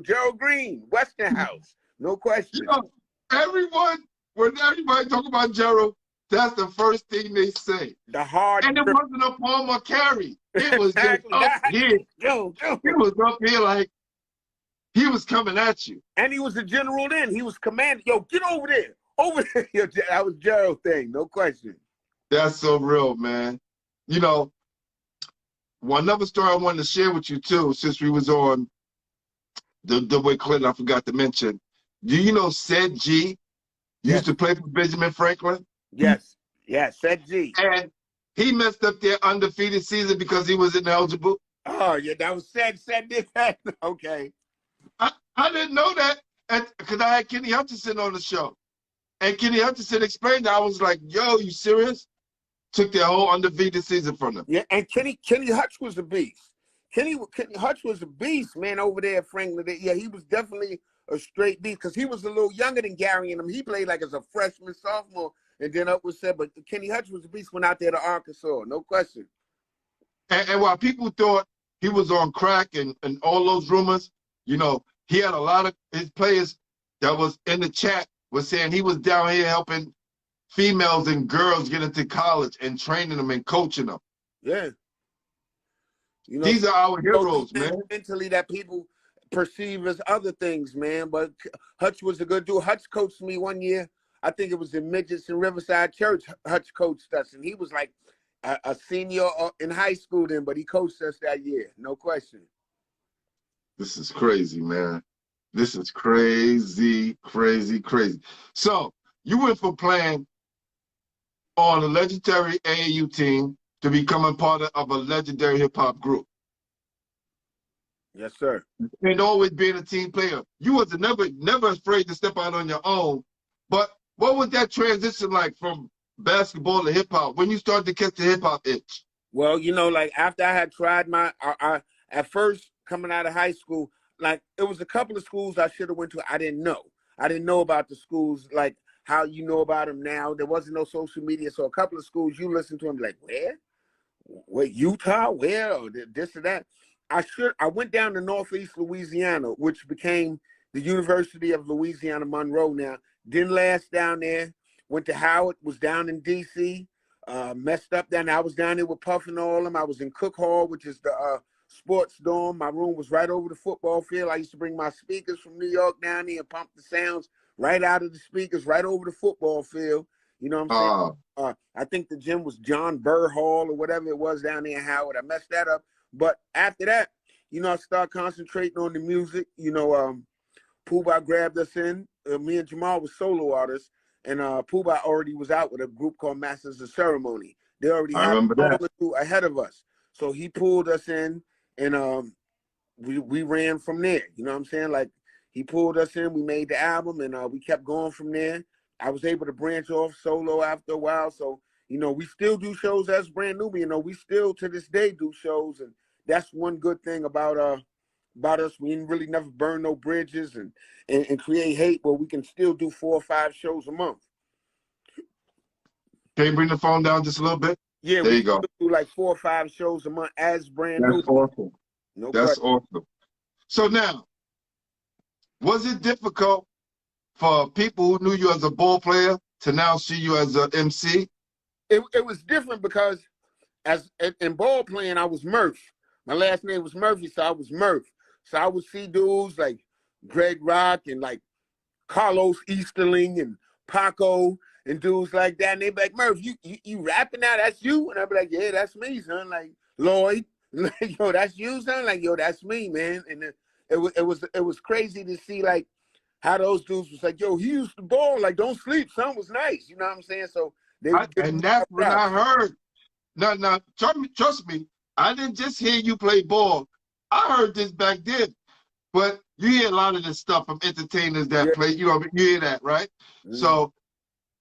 Gerald Green, Westinghouse. No question. You know, when everybody talk about Gerald, that's the first thing they say. The hard And it dribble. wasn't a Palmer carry. It was Exactly. just up here. Yo. He was up here like he was coming at you. And he was the general then. He was commanding. Yo, get over there. Over there. Yo, that was Gerald's thing. No question. That's so real, man. You know, one other story I wanted to share with you, too, since we was on the way Clinton, I forgot to mention. Do you know Said G used to play for Benjamin Franklin? Yes. Said G. And he messed up their undefeated season because he was ineligible. Oh, yeah, that was Said did that. Okay. I didn't know that because I had Kenny Hutchinson on the show. And Kenny Hutchinson explained that. I was like, yo, you serious? Took their whole undefeated season from them. Yeah, and Kenny Hutch was a beast. Kenny Hutch was a beast, man, over there at Franklin. Yeah, he was definitely a straight beast because he was a little younger than Gary and him. He played like as a freshman, sophomore, and then up was said, but Kenny Hutch was a beast, went out there to Arkansas, no question. And while people thought he was on crack and all those rumors, you know, he had a lot of his players that was in the chat was saying he was down here helping females and girls get into college and training them and coaching them. Yeah. You know, these are our heroes, man. Mentally that people perceive as other things, man. But Hutch was a good dude. Hutch coached me one year. I think it was in midgets in Riverside Church. Hutch coached us, and he was like a senior in high school then, but he coached us that year, no question. This is crazy, man. This is crazy. So you went from playing on a legendary AAU team to becoming part of a legendary hip-hop group. Yes, sir. And always being a team player. You was never afraid to step out on your own. But what was that transition like from basketball to hip-hop when you started to catch the hip-hop itch? Well, you know, like after I had tried at first coming out of high school, like it was a couple of schools I should have went to. I didn't know about the schools like how you know about them now. There wasn't no social media. So a couple of schools you listen to them like, where Utah, where, or this or that. I went down to Northeast Louisiana, which became the University of Louisiana Monroe now. Didn't last down there. Went to Howard, was down in D.C., messed up down there. I was down there with Puff and all of them. I was in Cook Hall, which is the sports dorm. My room was right over the football field. I used to bring my speakers from New York down there and pump the sounds right out of the speakers, right over the football field. You know what I'm saying? I think the gym was John Burr Hall or whatever it was down there in Howard. I messed that up. But after that, you know, I started concentrating on the music. You know, Pooh-Bah grabbed us in. Me and Jamal were solo artists. And Pooh-Bah already was out with a group called Masters of Ceremony. They already had a two ahead of us. So he pulled us in, and we ran from there. You know what I'm saying? Like, he pulled us in, we made the album, and we kept going from there. I was able to branch off solo after a while. So, you know, we still do shows as Brand Nubian. You know, we still to this day do shows, and that's one good thing about us. We didn't really never burn no bridges and create hate, but we can still do 4 or 5 shows a month. Can you bring the phone down just a little bit? Yeah, there you go. Do like 4 or 5 shows a month as Brand Nubian. That's awesome. That's awesome. So now, was it difficult for people who knew you as a ball player to now see you as an MC? It was different because in ball playing, I was Murph. My last name was Murphy, so I was Murph. So I would see dudes like Greg Rock and like Carlos Easterling and Paco and dudes like that. And they'd be like, Murph, you rapping now? That's you? And I'd be like, yeah, that's me, son. Like, Lloyd, yo, that's you, son? Like, yo, that's me, man. And it was crazy to see, like, how those dudes was like, yo, he used to ball, like, don't sleep. Son was nice. You know what I'm saying? So they would And that's when I heard. Now, trust me, I didn't just hear you play ball. I heard this back then. But you hear a lot of this stuff from entertainers that play, you know, you hear that, right? So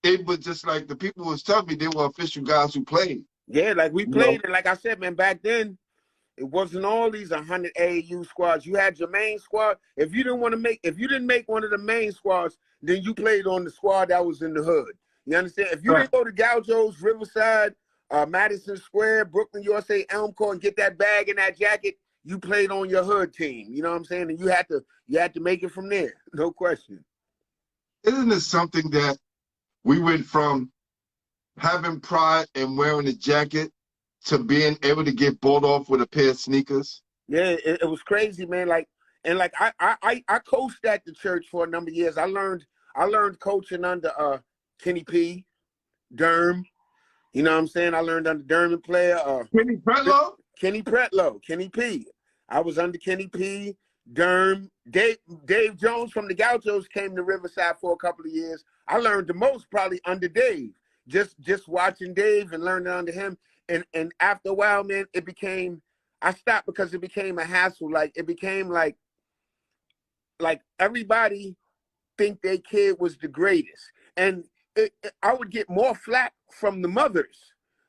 it was just like the people was telling me they were official guys who played. Yeah, like we played, and like I said, man, back then, it wasn't all these 100 AAU squads. You had your main squad. If you didn't make one of the main squads, then you played on the squad that was in the hood. You understand? If you didn't go to Gaucho's, Riverside, Madison Square, Brooklyn, USA, Elm Court, and get that bag and that jacket, you played on your hood team. You know what I'm saying? And you had to make it from there. No question. Isn't it something that we went from having pride and wearing a jacket to being able to get bought off with a pair of sneakers? Yeah, it was crazy, man. I coached at the church for a number of years. I learned coaching under Kenny P, Derm. You know what I'm saying? I learned under Derm and player. Kenny Pretlow? Kenny Pretlow, Kenny P. I was under Kenny P, Derm. Dave Jones from the Gauchos came to Riverside for a couple of years. I learned the most probably under Dave. Just watching Dave and learning under him. And after a while, man, I stopped because it became a hassle. Like, it became like everybody think their kid was the greatest. And I would get more flack from the mothers.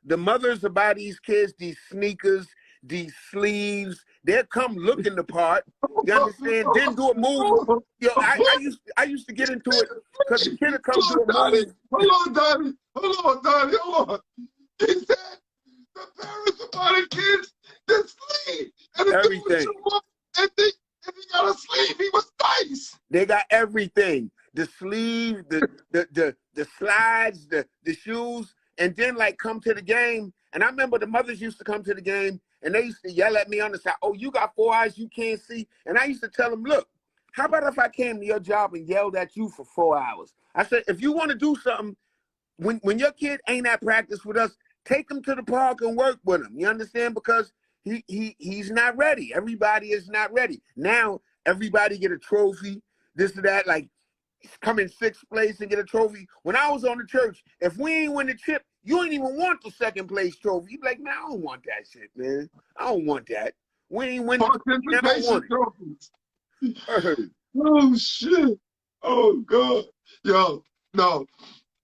The mothers about these kids, these sneakers, these sleeves. They'll come looking the part. You understand? Then do a move. Yo, I used to get into it because the kid would come to a move. Hold on, Donnie. He said the parents about the kids, the sleeve. And everything. And he got a sleeve. He was nice. They got everything. The sleeve, the slides, the shoes, and then like come to the game. And I remember the mothers used to come to the game and they used to yell at me on the side, oh, you got 4 eyes, you can't see. And I used to tell them, look, how about if I came to your job and yelled at you for 4 hours? I said, if you want to do something, when your kid ain't at practice with us, take him to the park and work with him. You understand? Because he's not ready. Everybody is not ready. Now, everybody get a trophy, this or that, like come in 6th place and get a trophy. When I was on the church, if we ain't win the chip, you ain't even want the 2nd place trophy. You be like, man, I don't want that shit, man. I don't want that. We ain't winning. Oh, shit. Oh, God. Yo, no.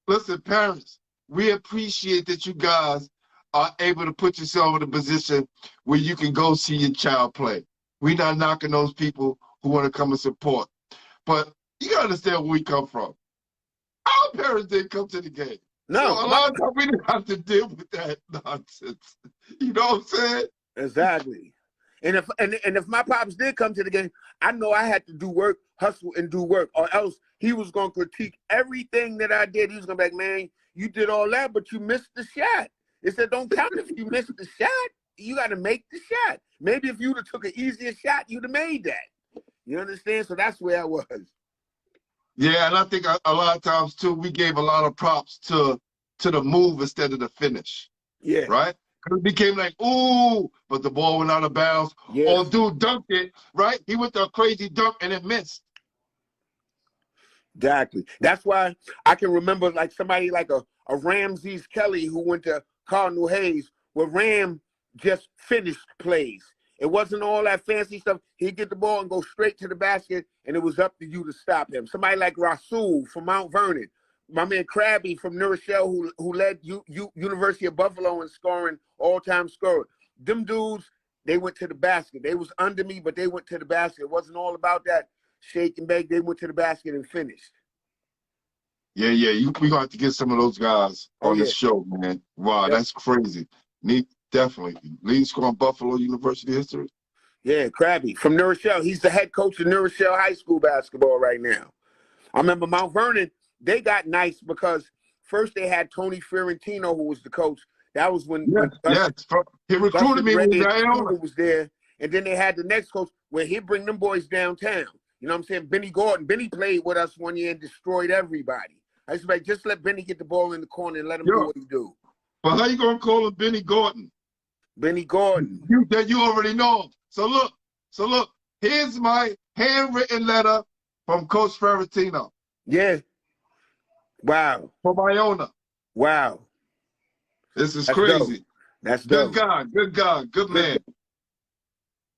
Listen, parents, we appreciate that you guys are able to put yourself in a position where you can go see your child play. We're not knocking those people who want to come and support. But you got to understand where we come from. Our parents didn't come to the game. No. So a lot of times we didn't have to deal with that nonsense. You know what I'm saying? Exactly. And if my pops did come to the game, I know I had to do work, hustle and do work, or else he was going to critique everything that I did. He was going to be like, man, you did all that, but you missed the shot. It said, don't count if you missed the shot. You got to make the shot. Maybe if you'd have took an easier shot, you'd have made that. You understand? So that's where I was. Yeah, and I think a lot of times, too, we gave a lot of props to the move instead of the finish. Yeah. Right? It became like, ooh, but the ball went out of bounds. Yeah. Or dude dunked it, right? He went to a crazy dunk and it missed. Exactly. That's why I can remember like somebody like a Ramses Kelly who went to Cardinal Hayes, where Ram just finished plays. It wasn't all that fancy stuff. He'd get the ball and go straight to the basket, and it was up to you to stop him. Somebody like Rasul from Mount Vernon. My man Krabby from New Rochelle, who led University of Buffalo in scoring, all-time scorer. Them dudes, they went to the basket. They was under me, but they went to the basket. It wasn't all about that shake and bake. They went to the basket and finished. Yeah, we're going to have to get some of those guys on this show, man. Wow, that's crazy. Definitely. Leading scorer in Buffalo University history. Yeah, Krabby from New Rochelle. He's the head coach of New Rochelle High School basketball right now. I remember Mount Vernon, they got nice because first they had Tony Fiorentino, who was the coach. That was when he recruited me when was there. And then they had the next coach where he'd bring them boys downtown. You know what I'm saying? Benny Gordon. Benny played with us one year and destroyed everybody. I used to be like, just let Benny get the ball in the corner and let him do what he do. But how you going to call him Benny Gordon? Benny Gordon. You already know him. So look, here's my handwritten letter from Coach Ferrantino, Yeah. Wow. from Iona. Wow. This is That's crazy. dope. That's Good dope. God, good God, good Good man.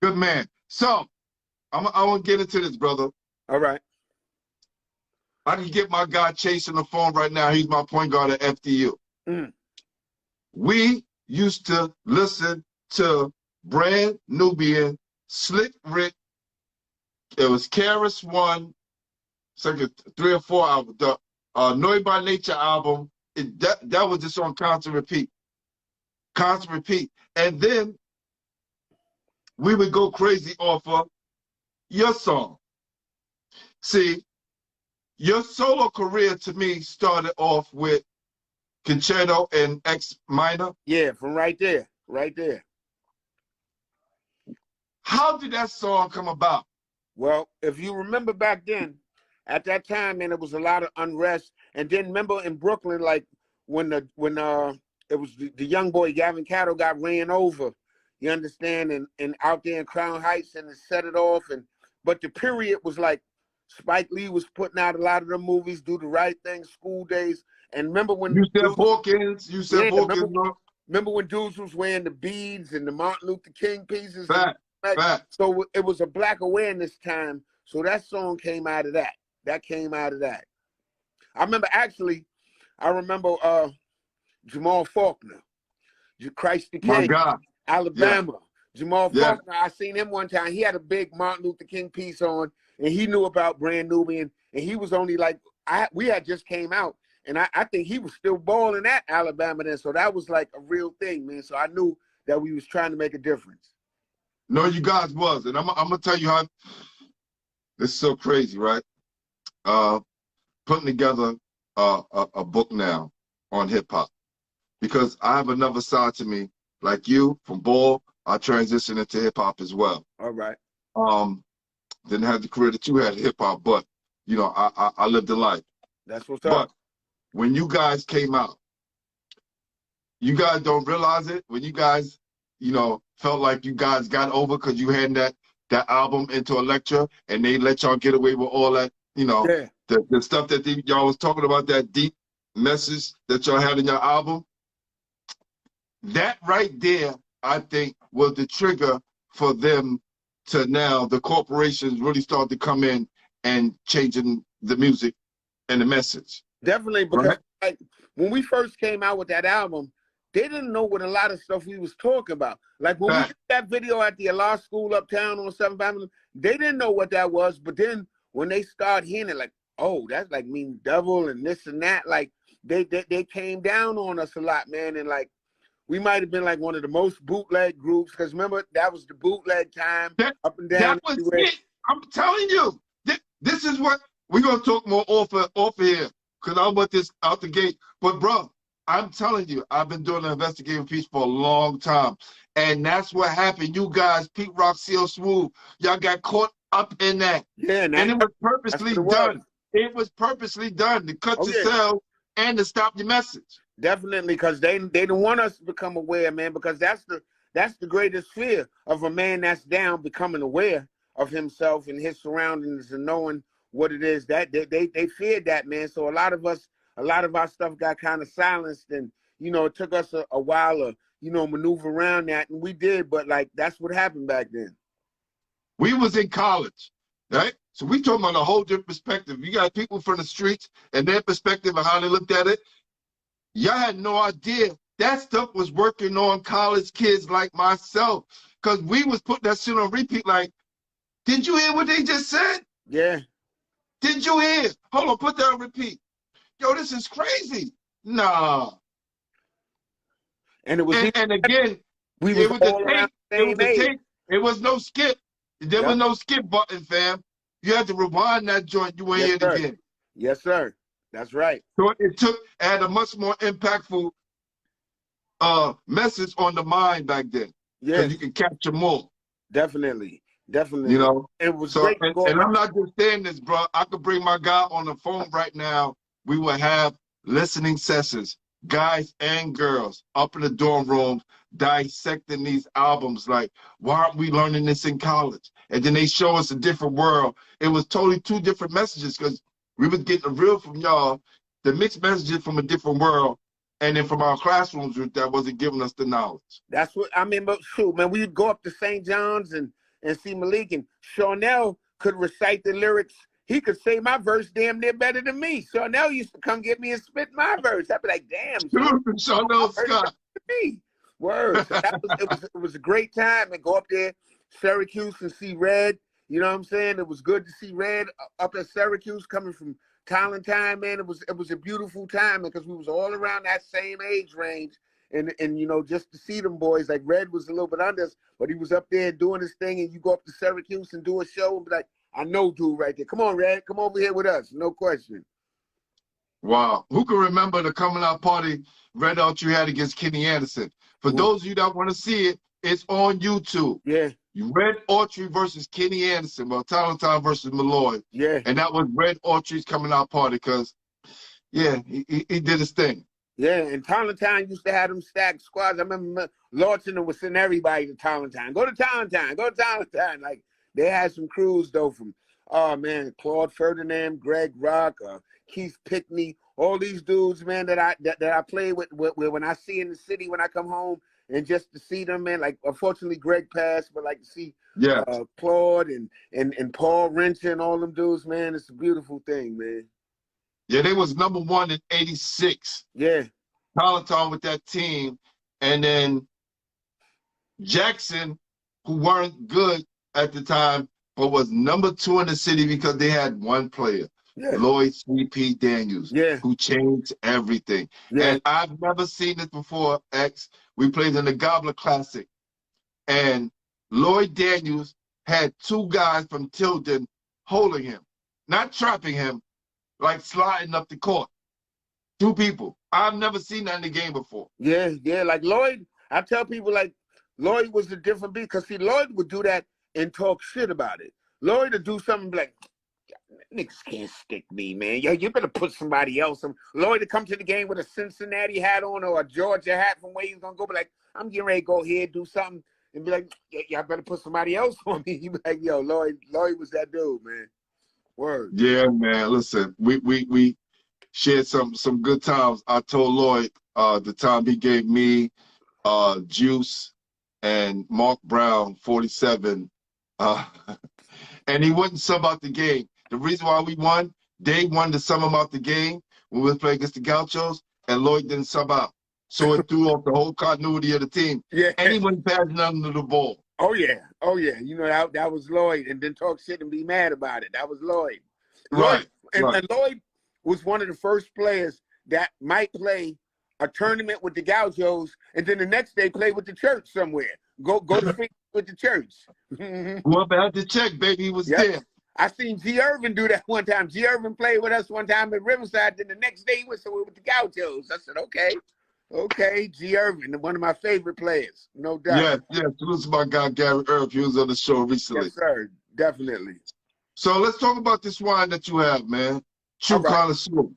Good man. So, I want to get into this, brother. All right. I can get my guy Chase on the phone right now. He's my point guard at FDU. Mm. We used to listen to Brand Nubian, Slick Rick. It was Karis One, it's like a 3 or 4 album. The Noise by Nature album. That was just on constant repeat. Constant repeat. And then we would go crazy off of your song. See, your solo career to me started off with Concerto and X Minor. Yeah, from right there. Right there. How did that song come about? Well, if you remember back then, at that time, man, it was a lot of unrest. And then remember in Brooklyn, like when it was the young boy Gavin Cattle got ran over, you understand, and out there in Crown Heights, and it set it off. But the period was like Spike Lee was putting out a lot of the movies, Do the Right Thing, School Days. And remember when Hawkins, remember when dudes was wearing the beads and the Martin Luther King pieces? Fact. So it was a black awareness time. So that song came out of that. That came out of that. I remember Jamal Faulkner, Christ the King, My God. Alabama. Yeah. Jamal Yeah. Faulkner, I seen him one time. He had a big Martin Luther King piece on, and he knew about Brand Nubian, and he was only like, we had just came out, and I think he was still balling at Alabama then, so that was like a real thing, man. So I knew that we was trying to make a difference. No, you guys was, and I'm gonna tell you how. This is so crazy, right? Putting together a book now on hip hop, because I have another side to me, like you from ball. I transitioned into hip hop as well. All right. Didn't have the career that you had in hip hop, but you know, I lived the life. That's what's up. But when you guys came out, you guys don't realize it. When you guys, you know, felt like you guys got over because you had that album into a lecture, and they let y'all get away with all that, you know, Yeah. the stuff that y'all was talking about, that deep message that y'all had in your album. That right there, I think, was the trigger for them to now, the corporations really start to come in and changing the music and the message. Definitely, because like when we first came out with that album, they didn't know what a lot of stuff we was talking about. Like when we did that video at the law school uptown on 7th Avenue, they didn't know what that was. But then when they started hearing it, like, oh, that's like mean devil and this and that, like they came down on us a lot, man. And like we might have been like one of the most bootleg groups, because remember that was the bootleg time up and down. That was it. I'm telling you, this is what we're gonna talk more off here, because I want this out the gate. But bro, I'm telling you, I've been doing an investigative piece for a long time. And that's what happened. You guys, Pete Rock, CL Smooth, y'all got caught up in that. Yeah, and it was purposely done. It was purposely done to cut yourself and to stop your message. Definitely, because they didn't want us to become aware, man, because that's the greatest fear of a man that's down, becoming aware of himself and his surroundings and knowing what it is. That they feared that, man. So a lot of our stuff got kind of silenced, and you know, it took us a while to, you know, maneuver around that, and we did, but like that's what happened back then. We was in college, right? So we talking about a whole different perspective. You got people from the streets and their perspective of how they looked at it. Y'all had no idea that stuff was working on college kids like myself, because we was putting that shit on repeat. Like, did you hear what they just said? Yeah. Did you hear? Hold on, put that on repeat. Yo, this is crazy. Nah. And it was and again, we it was was all the tape. It was the age. tape. It was no skip. There was no skip button, fam. You had to rewind that joint. You ain't hear it again. Yes, sir. That's right. So it had a much more impactful message on the mind back then. Yeah. Because you can capture more. Definitely. You know? It was so, great. And I'm not just saying this, bro. I could bring my guy on the phone right now. We will have listening sessions guys and girls up in the dorm rooms dissecting these albums like, why aren't we learning this in college? And then they show us a different world. It was totally two different messages because we was getting the real from y'all, the mixed messages from a different world, and then from our classrooms that wasn't giving us the knowledge. That's what I mean. But shoot, man, we'd go up to St. John's and see Malik, and Charnel could recite the lyrics. He could say my verse damn near better than me. Charnel used to come get me and spit my verse. I'd be like, damn, Charnel Scott. Me. Word. So it was a great time, and go up there, Syracuse, and see Red. You know what I'm saying? It was good to see Red up at Syracuse coming from Talentine, man. It was a beautiful time because we was all around that same age range. And you know, just to see them boys, like Red was a little bit under us, but he was up there doing his thing, and you go up to Syracuse and do a show and be like, I know dude right there. Come on, Red. Come over here with us. No question. Wow. Who can remember the coming out party Red Autry had against Kenny Anderson? For those of you that want to see it, it's on YouTube. Yeah. Red Autry versus Kenny Anderson. Well, Talentine versus Malloy. Yeah. And that was Red Autry's coming out party because, yeah, he did his thing. Yeah, and Talentine used to have them stacked squads. I remember Lawton was sending everybody to Talentine. Go to Talentine. Go to Talentine. Like, they had some crews, though, from, oh, man, Claude Ferdinand, Greg Rock, Keith Pickney, all these dudes, man, that I play with when I see in the city when I come home, and just to see them, man, like, unfortunately, Greg passed, but, like, to see Claude and Paul Rencher and all them dudes, man, it's a beautiful thing, man. Yeah, they was #1 in '86. Yeah. Talentine with that team. And then Jackson, who weren't good at the time, but was #2 in the city because they had one player, Lloyd C.P. Daniels, who changed everything. Yeah. And I've never seen this before, X. We played in the Gobbler Classic. And Lloyd Daniels had two guys from Tilden holding him, not trapping him, like sliding up the court. Two people. I've never seen that in the game before. Yeah, yeah. Like Lloyd, I tell people, like, Lloyd was a different beat because, see, Lloyd would do that and talk shit about it. Lloyd would do something like, niggas can't stick me, man. Yo, you better put somebody else. Lloyd would come to the game with a Cincinnati hat on or a Georgia hat from where he's going to go, but like, I'm getting ready to go here, do something, and be like, y'all better put somebody else on me. You be like, yo, Lloyd was that dude, man. Word. Yeah, man. Listen, we shared some good times. I told Lloyd the time he gave me Juice and Mark Brown 47, and he wouldn't sub out the game. The reason why we won, they wanted to sub him out the game when we was playing against the Gauchos, and Lloyd didn't sub out. So it threw off the whole continuity of the team. Yeah. And he wasn't passing under the ball. Oh, yeah. Oh, yeah. You know, that was Lloyd. And then talk shit and be mad about it. That was Lloyd. Right. And Lloyd was one of the first players that might play a tournament with the Gauchos and then the next day play with the church somewhere. Go to free with the church. Whoever had to check, baby, he was there. I seen G. Irvin do that one time. G. Irvin played with us one time at Riverside. Then the next day he went somewhere with the Gauchos. I said, okay, G. Irvin, one of my favorite players, no doubt. Yeah. Salute to my guy, Gary Irv. He was on the show recently. Yes, sir. Definitely. So let's talk about this wine that you have, man. True Connoisseur.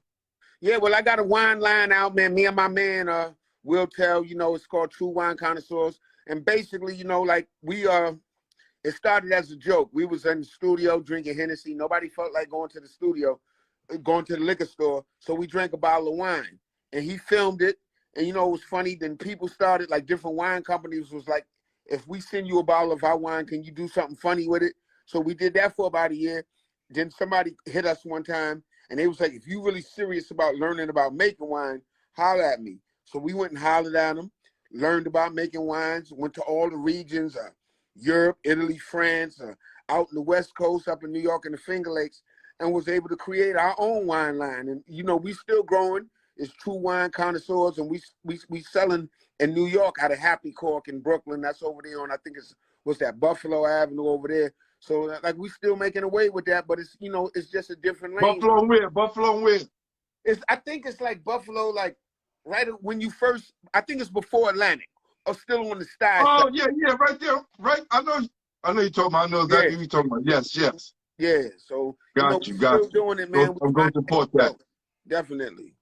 Yeah, well, I got a wine line out, man. Me and my man, Will Tell, you know, it's called True Wine Connoisseurs. And basically, you know, like it started as a joke. We was in the studio drinking Hennessy. Nobody felt like going to the studio, going to the liquor store. So we drank a bottle of wine. And he filmed it. And, you know, it was funny. Then people started, like different wine companies was like, if we send you a bottle of our wine, can you do something funny with it? So we did that for about a year. Then somebody hit us one time. And they was like, if you really serious about learning about making wine, holler at me. So we went and hollered at them, learned about making wines, went to all the regions, Europe, Italy, France, out in the West Coast, up in New York and the Finger Lakes, and was able to create our own wine line. And, you know, we still growing. It's True Wine Connoisseurs, and we selling in New York out of Happy Cork in Brooklyn. That's over there on, I think what's that, Buffalo Avenue over there. So, like, we still making away with that, but it's, you know, it's just a different lane. Buffalo where? I think it's like Buffalo, like, right when you first, I think it's before Atlantic, or still on the side. Oh, yeah, right there, right. I know you're talking about, I know exactly what you're talking about. Yes. Yeah, so, got you you. Still doing it, man. I'm going to support that. Definitely.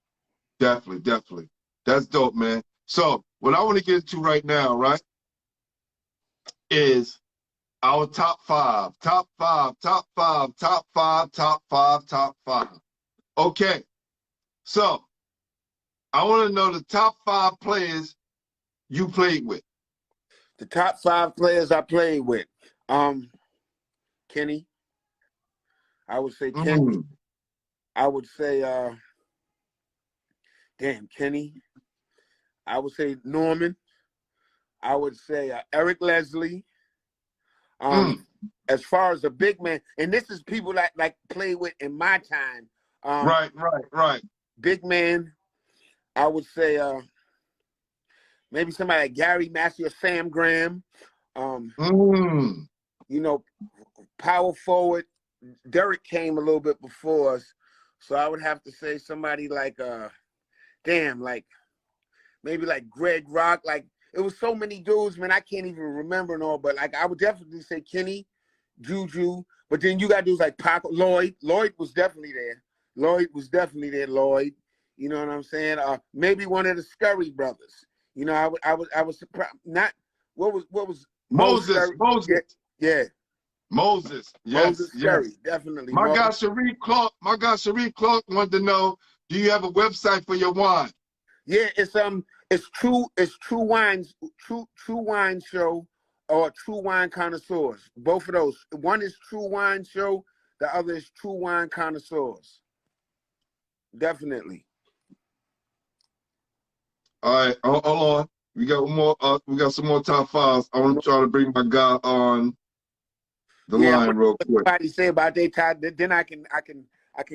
Definitely. That's dope, man. So what I want to get into right now, right, is our top five. Okay. So I want to know the top 5 players you played with. The top 5 players I played with. Kenny. I would say Kenny. I would say Kenny. I would say Norman. I would say Eric Leslie. As far as a big man, and this is people that like play with in my time. Right. Big man, I would say maybe somebody like Gary Massey or Sam Graham. You know, power forward, Derek came a little bit before us, so I would have to say somebody like like maybe like Greg Rock. Like it was so many dudes, man, I can't even remember and all, but like I would definitely say Kenny, Juju, but then you got dudes like Paco, Lloyd. Lloyd was definitely there. Lloyd. You know what I'm saying? Maybe one of the Scurry brothers. You know, I was surprised. Not what was Moses. Yeah. Moses. Yes. Scurry, definitely. My guy Sharif Clark wanted to know, do you have a website for your wine? Yeah, it's True Wine Show or True Wine Connoisseurs. Both of those. One is True Wine Show, the other is True Wine Connoisseurs. Definitely. All right, hold on. We got more. We got some more top 5s. I want to try to bring my guy on the line real quick. What somebody say about their time, then I can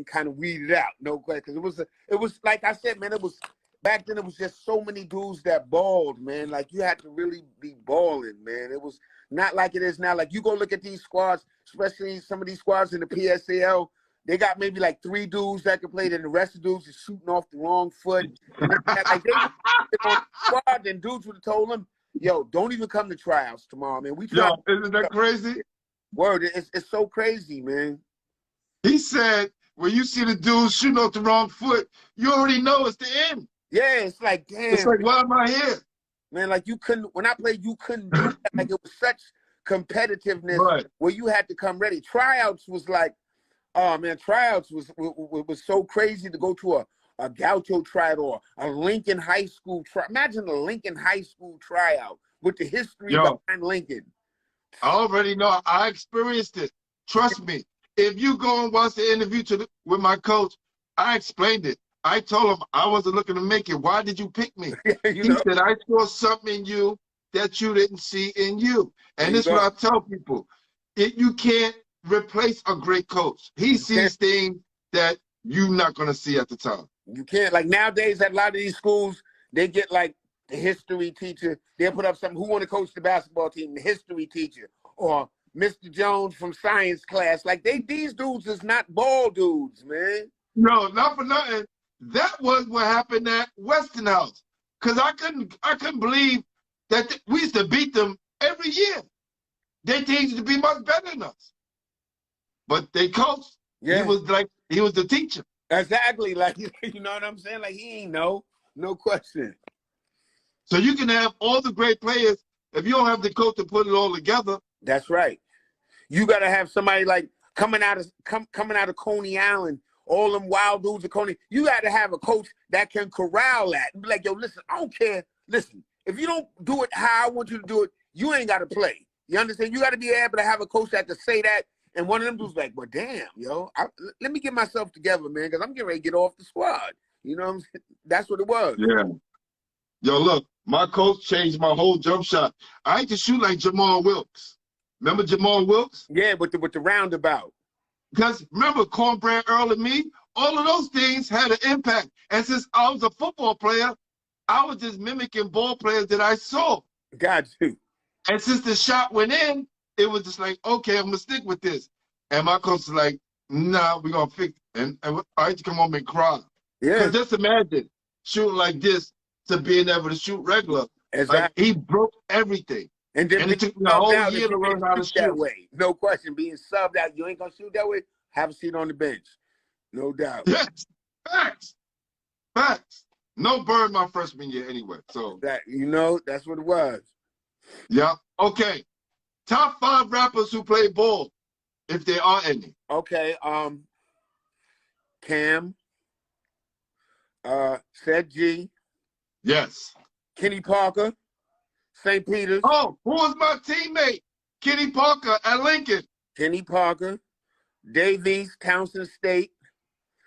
kind of weed it out. No question, because it was like I said, man. It was back then. It was just so many dudes that balled, man. Like you had to really be balling, man. It was not like it is now. Like you go look at these squads, especially some of these squads in the PSAL. They got maybe like 3 dudes that can play, and the rest of the dudes is shooting off the wrong foot. And like they on the squad, and dudes would have told them, "Yo, don't even come to tryouts tomorrow, man." Isn't that crazy? Word, it's so crazy, man. He said, when you see the dudes shooting off the wrong foot, you already know it's the end. Yeah, it's like, damn. It's like, why am I here? Man, like you couldn't, when I played, you couldn't do that. Like it was such competitiveness where you had to come ready. Tryouts was like, oh man, tryouts was so crazy to go to a Gaucho tryout or a Lincoln High School tryout. Imagine a Lincoln High School tryout with the history behind Lincoln. I already know. I experienced it. Trust me. If you go and watch the interview with my coach, I explained it. I told him I wasn't looking to make it. Why did you pick me? He said, I saw something in you that you didn't see in you. And this is what I tell people. You can't replace a great coach. He sees things that you're not going to see at the time. You can't. Like nowadays at a lot of these schools, they get like the history teacher. They'll put up something, who want to coach the basketball team? The history teacher. Or Mr. Jones from science class. Like these dudes is not ball dudes, man. No, not for nothing. That was what happened at Westinghouse. Because I couldn't believe that we used to beat them every year. Their teams used to be much better than us. But they coached. Yeah. He was the teacher. Exactly. Like, you know what I'm saying? Like he ain't no question. So you can have all the great players if you don't have the coach to put it all together. That's right. You gotta have somebody like coming out of Coney Island, all them wild dudes of Coney. You gotta have a coach that can corral that and be like, yo, listen, I don't care. Listen, if you don't do it how I want you to do it, you ain't gotta play. You understand? You gotta be able to have a coach that can say that. And one of them dudes like, well, damn, yo, let me get myself together, man, because I'm getting ready to get off the squad. You know what I'm saying? That's what it was. Yeah. Yo, look, my coach changed my whole jump shot. I used to shoot like Jamal Wilkes. Remember Jamal Wilkes? Yeah, with the roundabout. Because remember Cornbread Earl and me? All of those things had an impact. And since I was a football player, I was just mimicking ball players that I saw. Got you. And since the shot went in, it was just like, okay, I'm going to stick with this. And my coach was like, nah, we're going to fix it. And I used to come home and cry. Yeah. Because just imagine shooting like this to being able to shoot regular. Exactly. Like, he broke everything. And then it took me a whole year to learn how to shoot that way. No question. Being subbed out, you ain't going to shoot that way, have a seat on the bench. No doubt. Yes. Facts. No Bird my freshman year anyway. So That that's what it was. yeah. Okay. Top 5 rappers who play ball, if there are any. Okay, Cam, Said G, Yes. Kenny Parker, St. Peter's. Oh, who was my teammate? Kenny Parker at Lincoln. Kenny Parker, Davies, Townsend State.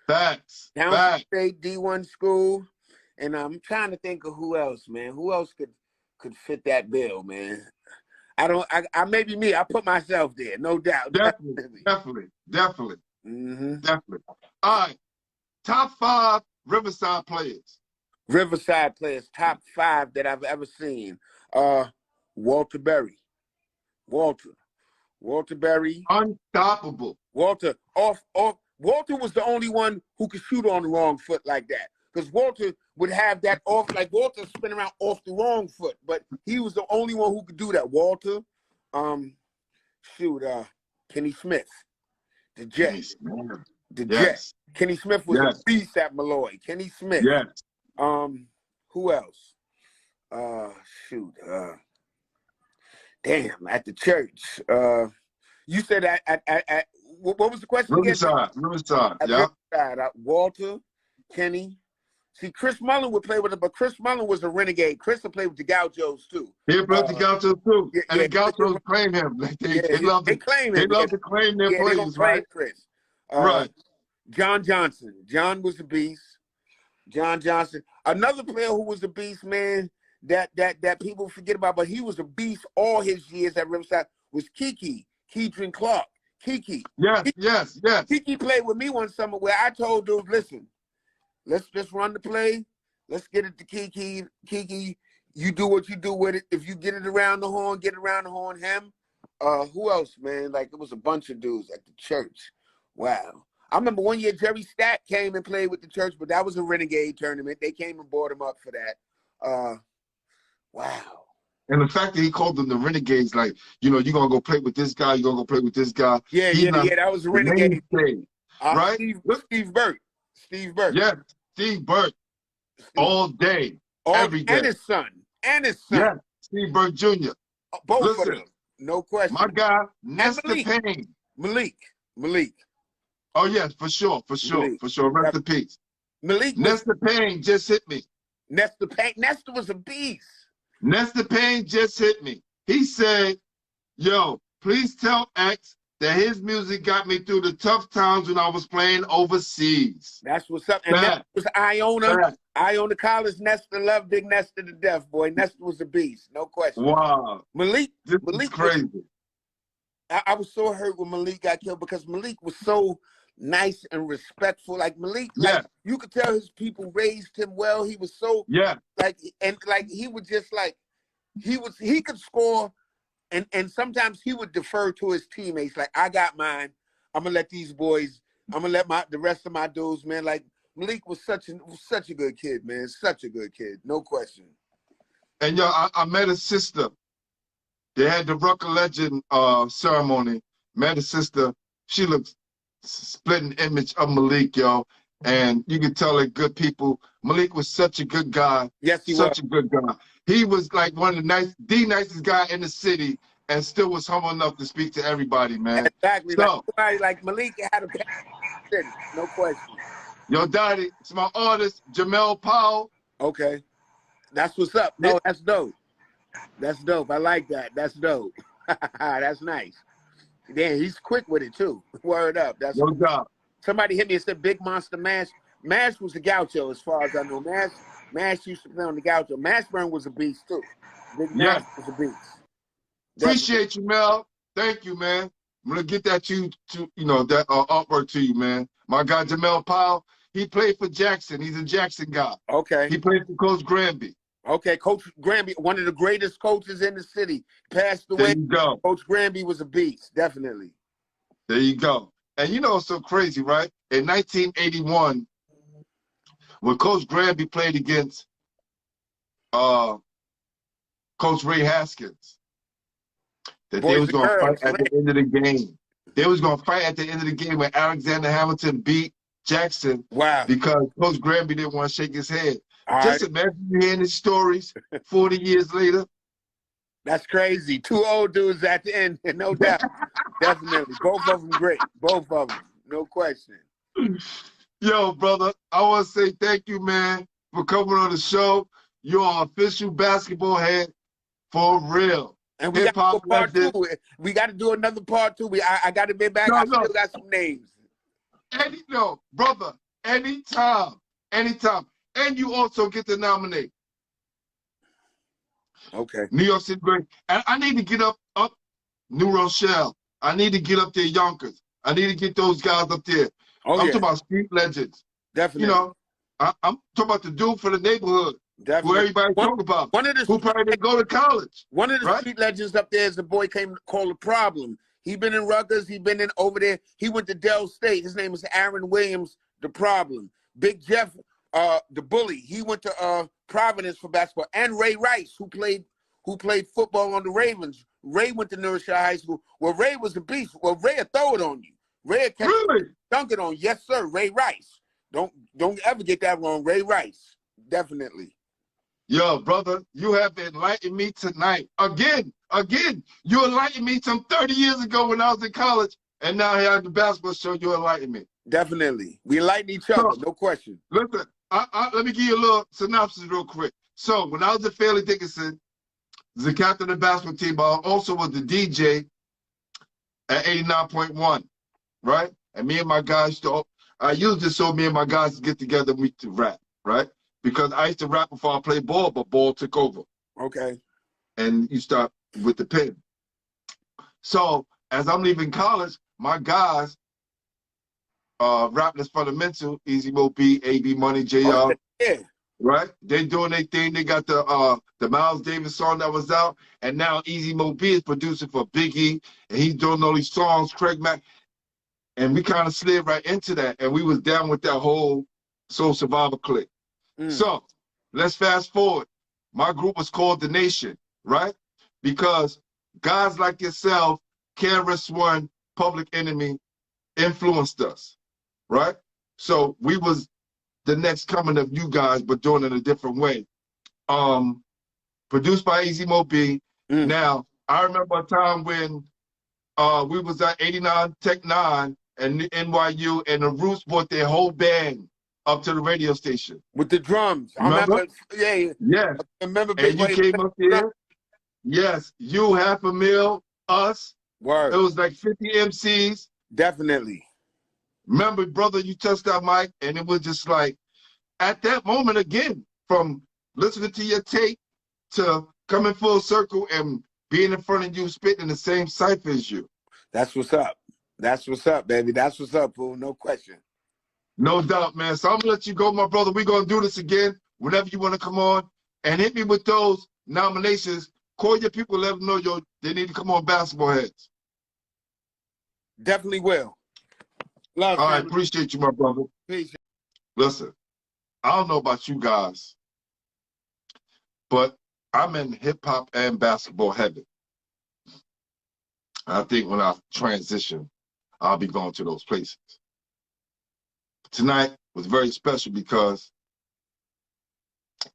Facts. Townsend State D1 school. And I'm trying to think of who else, man. Who else could fit that bill, man? I maybe me. I put myself there, no doubt. Definitely. Mm-hmm. Definitely. All right. Top 5 Riverside players. Riverside players, top 5 that I've ever seen. Walter Berry. Walter Berry. Unstoppable. Walter Walter was the only one who could shoot on the wrong foot like that. Because Walter would have that off, like Walter spin around off the wrong foot, but he was the only one who could do that. Walter, Kenny Smith, the Jet. Yes. Kenny Smith was a beast at Malloy. Kenny Smith. Yes. Who else? Damn, at the church. You said at what was the question again? Riverside. Yeah. Walter, Kenny. See, Chris Mullen would play with it, but Chris Mullen was a renegade. Chris would play with the Gauchos too. He played with the Gauchos too. Yeah, and the Gauchos claim him. Like they love to claim him. They love to claim their players, right? Chris. Right. John Johnson. John was a beast. John Johnson. Another player who was a beast, man, that people forget about, but he was a beast all his years at Riverside, was Keedron Clark. Kiki. Yes. Kiki played with me one summer where I told dudes, listen, let's just run the play. Let's get it to Kiki. Kiki, you do what you do with it. If you get it around the horn, get it around the horn. Him. Who else, man? Like, it was a bunch of dudes at the church. Wow. I remember one year Jerry Stack came and played with the church, but that was a renegade tournament. They came and brought him up for that. Wow. And the fact that he called them the Renegades, like, you're going to go play with this guy, you're going to go play with this guy. Yeah, that was a renegade. Right? Steve Burt. Yeah, Steve Burt. All day, every day. And his son. Yeah, Steve Burt Jr. Both of them. No question. My guy, Nesta Payne. Malik. Oh, yes, for sure. Rest in peace. Nesta Payne just hit me. Nesta was a beast. Nesta Payne just hit me. He said, yo, please tell X that his music got me through the tough times when I was playing overseas. That's what's up. And that was Iona. Iona College. Nesta loved Big Nesta to death, boy. Nesta was a beast. No question. Wow. Malik is crazy. I was so hurt when Malik got killed because Malik was so nice and respectful. Like Malik, like, you could tell his people raised him well. He was so he would just like he could score and sometimes he would defer to his teammates. Like, I got mine. I'm gonna let these boys, I'm gonna let the rest of my dudes, man. Like, Malik was such a good kid, man. Such a good kid, no question. And yo, I met his sister. They had the Rucker Legend ceremony. Met his sister. She looks splitting image of Malik, yo. And you could tell they're good people. Malik was such a good guy. Yes, he was. Such a good guy. He was like one of the nicest guy in the city and still was humble enough to speak to everybody, man. Exactly. So, like Malik had a city, no question. Yo, Daddy, it's my artist, Jamel Powell. Okay. That's what's up. No, that's dope. That's dope. I like that. That's dope. That's nice. Damn, he's quick with it too. Word up. That's no job. Somebody hit me and said Big Monster Mash. Mash was a Gaucho as far as I know. Mash used to play on the Gaucho. Mashburn was a beast too. Big Mash was a beast. Appreciate you, Mel. Thank you, man. I'm gonna get that that artwork to you, man. My guy Jamel Powell, he played for Jackson. He's a Jackson guy. Okay. He played for Coach Granby. Okay, Coach Granby, one of the greatest coaches in the city, passed away. There you go. Coach Granby was a beast, definitely. There you go. And you know, it's so crazy, right? In 1981, when Coach Granby played against Coach Ray Haskins, that they was going to fight at the end of the game. They was going to fight at the end of the game when Alexander Hamilton beat Jackson. Wow. Because Coach Granby didn't want to shake his head. All Just right. imagine hearing his stories 40 years later. That's crazy. Two old dudes at the end, no doubt. Definitely. Both of them great. Both of them. No question. Yo, brother, I want to say thank you, man, for coming on the show. You're an official basketball head for real. And we got to do a Hip-hop part legend. 2. We got to do another part 2. I got to be back. No, I no. still got some names. Brother, anytime. And you also get to nominate Okay. New York City Great. And I need to get up New Rochelle. I need to get up there Yonkers. I need to get those guys up there. Oh, I'm yeah. talking about street legends. Definitely. You know, I'm talking about the dude for the neighborhood. Definitely. Who everybody talk about. Who probably didn't go to college. One of the right? street legends up there is a boy called The Problem. He been in Rutgers. He been in over there. He went to Dell State. His name is Aaron Williams, The Problem. Big Jeff, the Bully. He went to Providence for basketball. And Ray Rice, who played football on the Ravens. Ray went to Riverside High School. Well, Ray was a beast. Well, Ray would throw it on you. Ray would catch Really? dunk it on you. Yes, sir. Ray Rice. Don't ever get that wrong. Ray Rice. Definitely. Yo, brother, you have enlightened me tonight. Again, you enlightened me some 30 years ago when I was in college, and now here at the basketball show, you enlightened me. Definitely. We enlighten each other, no question. Listen, let me give you a little synopsis real quick. So when I was at Fairleigh Dickinson, as the captain of the basketball team, I also was the DJ at 89.1, right? And me and my guys, I used it so me and my guys get together and we to rap, right? Because I used to rap before I played ball, but ball took over. Okay. And you start with the pen. So as I'm leaving college, my guys, Rappers Fundamental, Easy Mo B, AB Money, JR, yeah. right? They doing their thing. They got the Miles Davis song that was out, and now Easy Mo B is producing for Biggie, and he's doing all these songs, Craig Mack, and we kind of slid right into that, and we was down with that whole Soul Survivor clique. So let's fast forward. My group was called The Nation, right? Because guys like yourself, KRS-One, Public Enemy, influenced us, right? So we was the next coming of you guys, but doing it a different way. Produced by Easy Mo B. Now, I remember a time when we was at 89 Tech 9 and NYU, and the Roots brought their whole band up to the radio station. With the drums. Remember? I remember, yeah. Yes. I remember And you came up here. Yes. You, $500,000, us. Word. It was like 50 MCs. Definitely. Remember, brother, you touched that mic, and it was just like, at that moment again, from listening to your tape to coming full circle and being in front of you, spitting the same cipher as you. That's what's up. That's what's up, baby. That's what's up, fool. No question. No doubt, man. So I'm going to let you go, my brother. We're going to do this again whenever you want to come on. And hit me with those nominations. Call your people, let them know they need to come on Basketballheadzz. Definitely will. Love, all right, appreciate you, my brother. Peace. Listen, I don't know about you guys, but I'm in hip-hop and basketball heaven. I think when I transition, I'll be going to those places. Tonight was very special because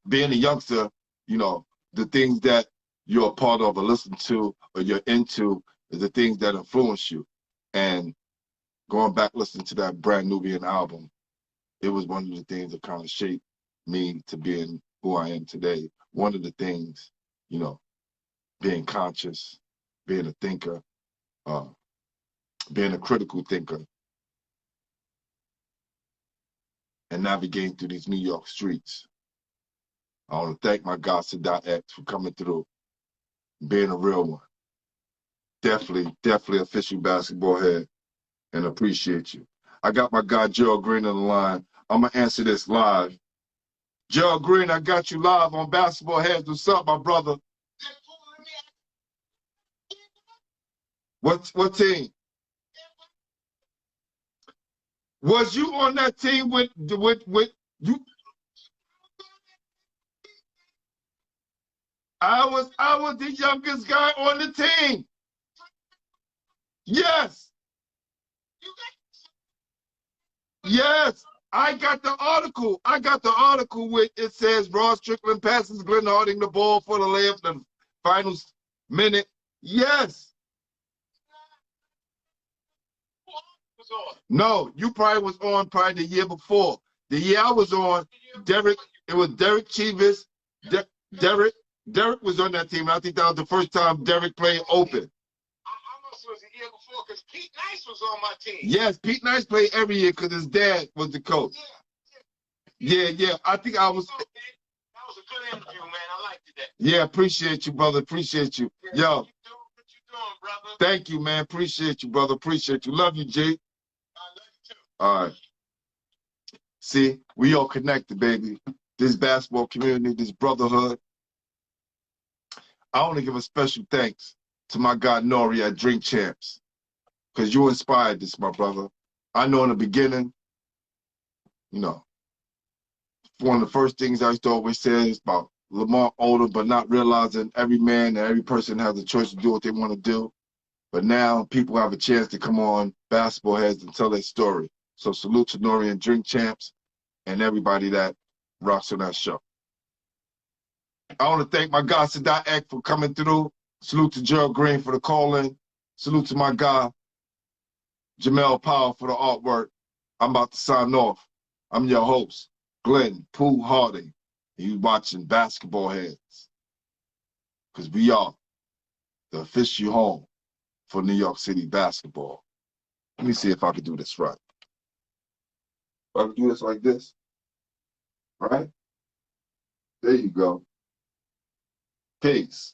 being a youngster, you know, the things that you're a part of or listen to or you're into is the things that influence you. And going back listening to that Brand Nubian album, it was one of the things that kind of shaped me to being who I am today. One of the things, you know, being conscious, being a thinker, being a critical thinker, and navigating through these New York streets. I want to thank my God, Sadat X, for coming through, being a real one. Definitely official basketball head, and appreciate you. I got my guy, Gerald Green, on the line. I'm going to answer this live. Gerald Green, I got you live on Basketballheadzz. What's up, my brother? What team? Was you on that team with you? I was the youngest guy on the team. Yes. Yes. I got the article. I got the article with it says Ross Strickland passes Glenn Harding the ball for the layup in the final minute. Yes. No, you probably was on probably the year before. The year I was on, Derek, it was Derek Chivas. Derek was on that team. And I think that was the first time Derek played open. I must was the year before because Pete Nice was on my team. Yes, Pete Nice played every year because his dad was the coach. Yeah. I think I was. That was a good interview, man. I liked that. Yeah, appreciate you, brother. Appreciate you. Yeah, Yo. What you doing, brother? Thank you, man. Appreciate you, brother. Appreciate you. Love you, G. I love you too. All right. See, we all connected, baby. This basketball community, this brotherhood. I want to give a special thanks to my guy Nori at Drink Champs, because you inspired this, my brother. I know in the beginning, you know, one of the first things I used to always say is about Lamar Odom, but not realizing every man and every person has a choice to do what they want to do. But now people have a chance to come on Basketballheads and tell their story. So salute to Nori and Drink Champs and everybody that rocks on that show. I want to thank my guy Sadat X for coming through. Salute to Gerald Green for the call-in. Salute to my guy Jamel Powell for the artwork. I'm about to sign off. I'm your host, Glenn Pooh Harding. You watching Basketballheads, because we are the official home for New York City basketball. Let me see if I can do this right. If I can do this like this, right? There you go. Peace.